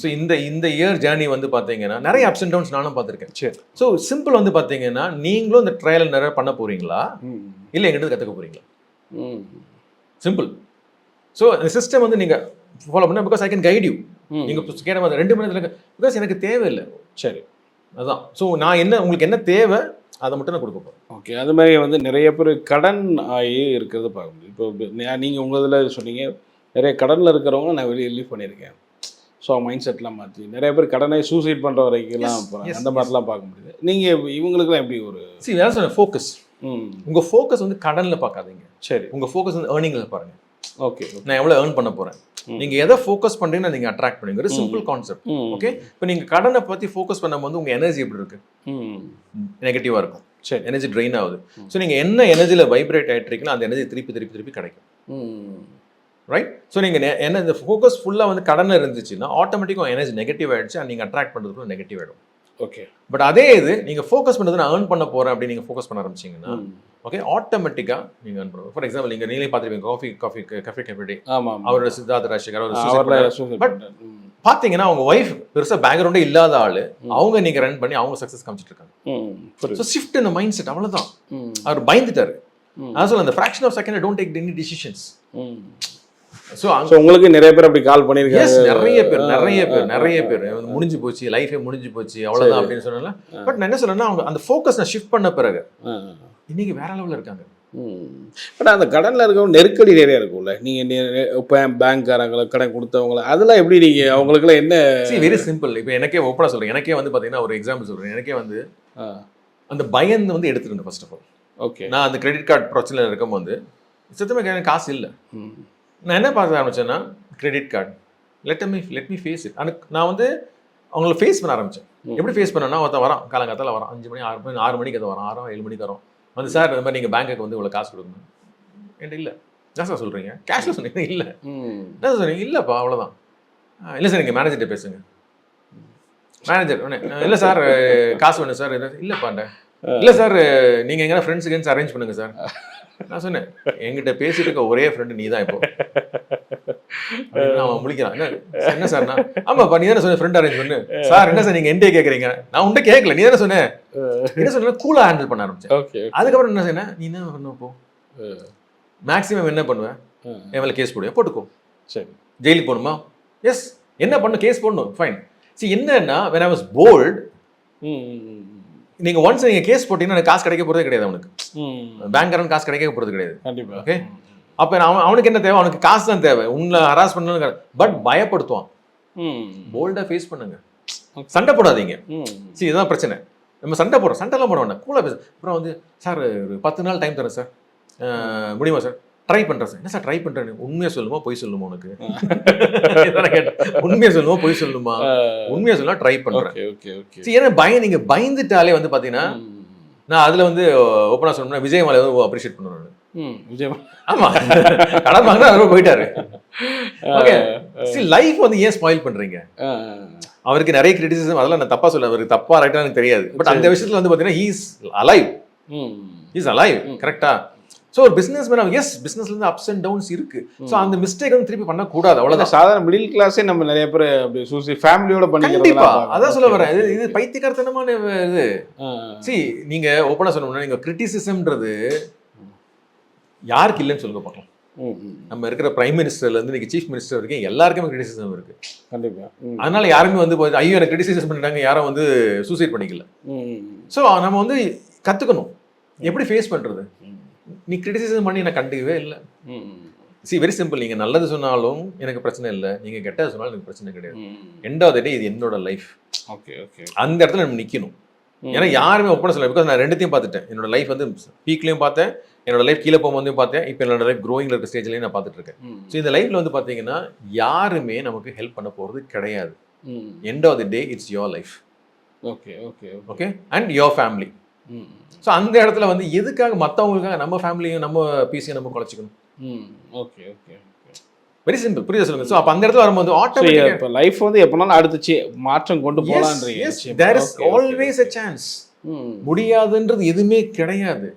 ஸோ இந்த இயர் ஜேர்னி வந்து பார்த்தீங்கன்னா நிறைய அப்ஸ் அண்ட் டவுன்ஸ் நானும் பார்த்துருக்கேன். சரி. ஸோ சிம்பிள் வந்து பார்த்தீங்கன்னா, நீங்களும் இந்த ட்ரையல் நிறைய பண்ண போறீங்களா, இல்லை எங்கிட்ட கற்றுக்க போறீங்களா? சிம்பிள். ஸோ இந்த சிஸ்டம் வந்து நீங்கள் ஃபாலோ பண்ண, because I can guide you. நீங்கள் கேட்ட மாதிரி 2 மணி நேரத்தில், பிகாஸ் எனக்கு தேவையில்லை. சரி, அதுதான். ஸோ நான் என்ன, உங்களுக்கு என்ன தேவை அதை மட்டும் நான் கொடுக்க போகிறேன். ஓகே. அது மாதிரி வந்து நிறைய பேர் கடன் ஆகி இருக்கிறத பார்க்க முடியும். இப்போ நீங்கள் உங்கள் இதில் சொன்னீங்க, நிறைய கடனில் இருக்கிறவங்க நான் வெளியே ரிலீஃப் பண்ணியிருக்கேன். ஸோ மைண்ட் செட்லாம் மாற்றி நிறைய பேர் கடனை சூசைட் பண்ணுற வரைக்கும்லாம் போகிறாங்க. அந்த மாதிரிலாம் பார்க்க முடியுது. நீங்கள் இவங்களுக்குலாம் எப்படி ஒரு வேலை சொன்ன ஃபோக்கஸ், உங்கள் ஃபோக்கஸ் வந்து கடனில் பார்க்காதீங்க. சரி, உங்கள் ஃபோக்கஸ் வந்து ஏர்னிங்கில் பாருங்கள். ஓகே, நான் எவ்வளோ ஏர்ன் பண்ண போகிறேன், நீங்கள் எதை ஃபோக்கஸ் பண்ணுறீங்கன்னா நீங்கள் அட்ராக்ட் பண்ணுங்க. ஒரு சிம்பிள் கான்செப்ட். ஓகே. இப்போ நீங்கள் கடனை பற்றி ஃபோக்கஸ் பண்ணும்போது உங்கள் எனர்ஜி எப்படி இருக்கு? நெகட்டிவாக இருக்கும். சரி, எனர்ஜி ட்ரெயின் ஆகுது. ஸோ நீங்கள் என்ன எனர்ஜியில் வைப்ரேட் ஆகிட்டு இருக்கீங்களோ அந்த எனர்ஜி திருப்பி கிடைக்கும். ரைட். ஸோ நீங்கள் என்ன இந்த ஃபோக்கஸ் ஃபுல்லாக வந்து கடனில் இருந்துச்சுன்னா ஆட்டோமேட்டிக்காக எனர்ஜி நெகட்டிவ் ஆகிடுச்சு, அண்ட் நீங்கள் அட்ராக்ட் பண்ணுறதுக்கு நெகட்டிவ் ஆகிடும். ஓகே. பட் அதே இது நீங்கள் ஃபோக்கஸ் பண்ணுறது நான் ஏர்ன் பண்ண போகிறேன் அப்படின்னு நீங்கள் ஃபோக்கஸ் பண்ண ஆரம்பிச்சிங்கன்னா, ஓகே, ஆட்டோமேட்டிக்காக நீங்கள் ஏர்ன் பண்ணுவோம். ஃபார் எக்ஸாம்பிள் நீங்கள் நீங்களே பார்த்துருப்பீங்க காஃபி கேஃபே, அவரோட சித்தார்த் ராஜசேகர். பட் பார்த்தீங்கன்னா அவங்க ஒய்ஃப் பெருசாக பேக்ரவுண்டே இல்லாத ஆள், அவங்க நீங்கள் ரன் பண்ணி அவங்க சக்ஸஸ் காமிச்சிட்டு இருக்காங்க. ஸோ ஷிஃப்ட் இந்த மைண்ட் செட், அவ்வளோதான். அவர் பயந்துட்டாரு. நான் சொல்ல அந்த fraction of second don't take any decisions. So உங்களுக்கு நிறைய பேர் அப்படி கால் பண்ணியிருக்காங்க. நிறைய பேர் முடிஞ்சு போச்சு, லைஃபே முடிஞ்சு போச்சு, அவ்வளோதான் அப்படின்னு சொன்னால. பட் நான் என்ன சொல்றேன்னா, அவங்க அந்த ஃபோக்கஸ் நான் ஷிஃப்ட் பண்ண பிறகு இன்னைக்கு வேற லெவலில் இருக்காங்க. பட் அந்த கடனில் இருக்கவங்க நெருக்கடி நிறைய இருக்கும்ல. நீங்கள் இப்போ பேங்க்காரங்களை கடன் கொடுத்தவங்கள அதெல்லாம் எப்படி நீங்கள் அவங்களுக்குலாம் என்ன? Very simple. இப்போ எனக்கே ஓப்பனாக சொல்கிறேன், எனக்கே வந்து பார்த்தீங்கன்னா ஒரு எக்ஸாம்பிள் சொல்கிறேன். எனக்கே வந்து அந்த பயந்து வந்து எடுத்துருந்தேன் ஃபர்ஸ்ட் ஆஃப் ஆல். ஓகே. நான் அந்த கிரெடிட் கார்டு பிரச்சனையில் இருக்கும்போது சுத்தமாக எனக்கு காசு இல்லை. நான் என்ன பார்க்க ஆரம்பிச்சேன்னா, credit card let me face it. நான் வந்து அவங்கள ஃபேஸ் பண்ண ஆரம்பித்தேன். எப்படி ஃபேஸ் பண்ணேன்னா, ஒருத்தன் வரான், காலங்காத்தால வரான், 5 மணி 6 மணிக்கு அதை வரான், 7 மணிக்கு வரோம் வந்து, சார் இந்த மாதிரி நீங்கள் பேங்க்குக்கு வந்து இவ்வளோ காசு கொடுக்கணும். என்கிட்ட இல்லை. என்ன சார் சொல்கிறீங்க? கேஷில் சொன்னீங்க? இல்லை. என்ன சொல்கிறீங்க? இல்லைப்பா, அவ்வளோதான். இல்லை சார், நீங்கள் மேனேஜர்கிட்ட பேசுங்க. மேனேஜர் இல்லை சார் காசு வேணும் சார். இல்லைப்பாண்ட இல்லை சார் நீங்கள் எங்கன்னா ஃப்ரெண்ட்ஸுக்கு அரேஞ்ச் பண்ணுங்க சார். நான் சொன்னேன் என்கிட்ட பேசிட்டு இருக்க ஒரே ஃப்ரெண்டு நீ தான் இப்போ. அவன் முழிக்கிறான், என்ன சார்? ஆமாப்பா நீ தானே சொன்ன ஃப்ரெண்ட் அரேஞ்ச் பண்ணு. சார் என்ன சார் நீங்கள் என்கிட்ட கேட்குறீங்க? நான் உன்ட்ட கேட்கல, நீ தானே சொன்னேன். என்ன சொன்ன கூலாக ஹேண்டில் பண்ண ஆரம்பிச்சேன். அதுக்கப்புறம் என்ன சொன்னேன், நீ என்ன பண்ண இப்போ மேக்ஸிமம் என்ன பண்ணுவேன், என் மேலே கேஸ் போடுவேன், போட்டுக்கோ. சரி ஜெயிலுக்கு போகணுமா? எஸ். என்ன பண்ணு, கேஸ் போடணும், ஃபைன். சரி என்னன்னா when I was bold, நீங்க ஒன்ஸ் நீங்க கேஸ் போட்டீங்கன்னா எனக்கு காசு கிடைக்க போறதே கிடையாது. அவனுக்கு பேங்காரன் காசு கிடைக்க போறது கிடையாது. கண்டிப்பா. ஓகே, அப்ப அவனுக்கு என்ன தேவை? அவனுக்கு காசு தான் தேவை. உன்னை ஹராஸ் பண்ணணும், பட் பயப்படுத்துவான். போல்டா ஃபேஸ் பண்ணுங்க, சண்டை போடாதீங்க. சரி இதுதான் பிரச்சனை. நம்ம சண்டை போடுறோம், சண்டைலாம் போட வேண்டாம், கூலா பேச. அப்புறம் வந்து சார் ஒரு 10 நாள் டைம் தரேன் சார், முடியுமா சார்? ட்ரை பண்றேன் சார். என்ன சார் ட்ரை பண்றேன்னு? உண்மையா சொல்லுமா பொய் சொல்லுமா? உனக்கு உண்மையா சொல்லுமா பொய் சொல்லுமா? உண்மையா சொல்லுமா ட்ரை பண்றேன். ஏன்னா நீங்க பயந்துட்டாலே வந்து பாத்தீங்கன்னா, நான் அதுல வந்து ஓப்பனா சொல்லணும்னா விஜய் மாலை அப்ரிஷியேட் பண்ணுவேன். விஜய் ஆமா கடன் வாங்கினா அவர் போயிட்டாரு. ஓகே, லைஃப் வந்து ஏன் ஸ்பாயில் பண்றீங்க? அவருக்கு நிறைய கிரிட்டிசிசம், அதெல்லாம் நான் தப்பா சொல்ல, அவருக்கு தப்பா ரைட்டா எனக்கு தெரியாது. பட் அந்த விஷயத்துல வந்து பாத்தீங்கன்னா ஹீ இஸ் அலைவ். கரெக்டா? ஸோ ஒரு பிஸ்னஸ் மேன், எஸ் பிஸ்னஸ்ல இருந்து அப்ஸ் அண்ட் டவுன்ஸ் இருக்கு. ஸோ அந்த மிஸ்டேக் வந்து திருப்பி பண்ணக்கூடாது, அவ்வளோதான். சாதாரண மிடில் கிளாஸே நம்ம நிறைய பேர் அப்படி சூசி ஃபேமிலியோட பண்ணி. கண்டிப்பா அதான் சொல்ல வரேன். இது பைத்தியக்காரத்தனமான இது. சி நீங்க ஓப்பனாக சொல்லணும்னா, நீங்க கிரிட்டிசிசம்ன்றது யாருக்கு இல்லைன்னு சொல்லுங்க பார்க்கலாம். நம்ம இருக்கிற பிரைம் மினிஸ்டர்ல இருந்து இன்னைக்கு சீஃப் மினிஸ்டர் வரைக்கும் எல்லாருக்குமே கிரிட்டிசிசம் இருக்கு. கண்டிப்பா. அதனால யாருமே வந்து ஐயோ எனக்கு கிரிட்டிசிசம் பண்ணிட்டாங்க யாரும் வந்து சூசைட் பண்ணிக்கல. ஸோ நம்ம வந்து கத்துக்கணும் எப்படி ஃபேஸ் பண்றது. நீ கிரிட்டிசிசம் பண்ணி நான் கண்டுக்கவே இல்லை. C very simple. நீங்க நல்லது சொன்னாலும் எனக்கு பிரச்சனை இல்லை, நீங்க கெட்டது சொன்னாலும் எனக்கு பிரச்சனை கிடையாது. எண்ட் ஆஃப் த டே இது என்னோட லைஃப். ஓகே ஓகே, அந்த இடத்துல நம்ம நிக்கணும். ஏன்னா யாருமே ஒப்பனை சொல்ல, பிகாஸ் நான் ரெண்டுத்தையும் பார்த்துட்டேன். என்னோட லைஃப் வந்து பீக்லையும் பார்த்தேன், என்னோட லைஃப் கீழே போகும்போதையும் பார்த்தேன், இப்போ என்னோட லைஃப் க்ரோயிங்ல இருக்க ஸ்டேஜ்லையும் நான் பார்த்துட்டு இருக்கேன். ஸோ இந்த லைஃப்ல வந்து பார்த்தீங்கன்னா யாருமே நமக்கு ஹெல்ப் பண்ண போகிறது கிடையாது. End of the day it's your life. Okay okay okay, and your family. So அந்த இடத்துல வந்து எதுக்காக மற்றவங்களுக்காக நம்ம ஃபேமிலியும் நம்ம பீஸையும் நம்ம குறைச்சிக்கணும்? Okay okay, very simple. புரியுது சொல்லுங்க. ஸோ அப்போ அந்த இடத்துல வரும்போது ஆட்டோமேட்டிக்காக இப்போ லைஃப் வந்து எப்போனாலும் அடுத்து மாற்றம் கொண்டு போகலான்றீங்க. There is always a chance. முடியாதுன்றது எதுவுமே கிடையாது.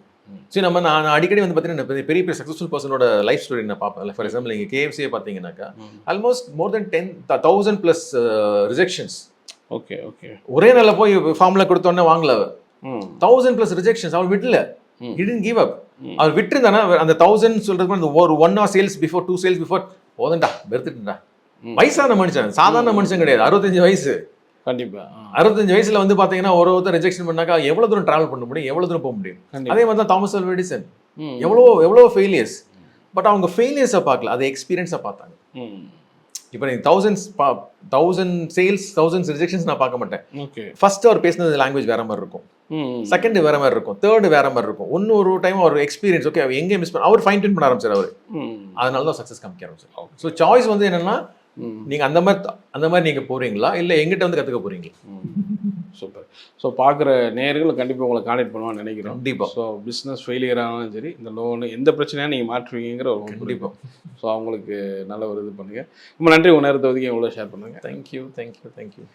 சரி நான் அடிக்கடி வந்து பார்த்தீங்கன்னா பெரிய பெரிய சக்ஸஸ்ஃபுல் பர்சனோட லைஃப் ஸ்டோரி நான் பார்ப்பேன். ஃபார் எக்ஸாம்பிள் நீங்கள் கேஎஃப்சியை பார்த்தீங்கன்னாக்கா ஆல்மோஸ்ட் மோர் தென் 10,000+ ரிஜெக்ஷன்ஸ். ஓகே ஓகே, ஒரே நாளில் போய் ஃபார்முலா கொடுத்தோன்னே வாங்கல. 1000+ ரிஜெக்ஷன்ஸ். அவர் விடல, he didn't give up. அவர் விட்டுருந்தானா அந்த 1000 சொல்றது ஒரு 1 hour sales before 2 sales before போதண்டா வெறுத்துட்டா. வயசான மனுஷன், சாதாரண மனுஷன் கிடையாது. 65 வயசு. கண்டிப்பா 65 வயசுல வந்து பாத்தீங்கன்னா ஒருத்தர் ரிஜெக்ஷன் பண்ணாக்கா எவ்வளவு தூரம் டிராவல் பண்ண முடியும், எவ்வளவு தூரம் போக முடியும்? அதே மாதிரி தான் தாமஸ் ஆல்வா எடிசன். எவ்வளோ ஃபெயிலியர்ஸ். பட் அவங்க ஃபெயிலியர்ஸை பார்க்கல, அதை எக்ஸ்பீரியன்ஸை பார்த்தாங்க. இப்போ நீ 1000 சேல்ஸ் 1000 ரிஜெக்ஷன்ஸ் நான் பார்க்க மாட்டேன். ஃபர்ஸ்ட் அவர் பேசினது லாங்குவேஜ் வேற மாதிரி இருக்கும், செகண்ட் வேற மாதிரி இருக்கும், தேர்டு வேற மாதிரி இருக்கும். ஒரு டைம் அவர் எக்ஸ்பீரியன்ஸ் ஓகே எங்கே மிஸ் பண்ண அவர் ஃபைன் டியூன் பண்ண ஆரம்பிச்சார் அவர். அதனால தான் சக்ஸஸ் காமிக்க ஆரம்பிச்சார். ஸோ சாய்ஸ் வந்து என்னன்னா நீங்க அந்த மாதிரி நீங்க போறீங்களா இல்லை எங்கிட்ட வந்து கத்துக்க போறீங்களா? சூப்பர். ஸோ பார்க்குற நேயர்கள் கண்டிப்பாக உங்களை கான்டெக்ட் பண்ணுவான்னு நினைக்கிறோம். கண்டிப்பாக. ஸோ பிஸ்னஸ் ஃபெயிலியர் ஆனாலும் சரி, இந்த லோனு எந்த பிரச்சனையாக நீங்கள் மாற்றுவீங்கிற ஒரு கண்டிப்பாக. ஸோ அவங்களுக்கு நல்ல ஒரு இது பண்ணுங்கள். ரொம்ப நன்றி, உங்கள் நேரத்தை ஒதுக்கி எவ்வளோ ஷேர் பண்ணுங்கள். தேங்க்யூ.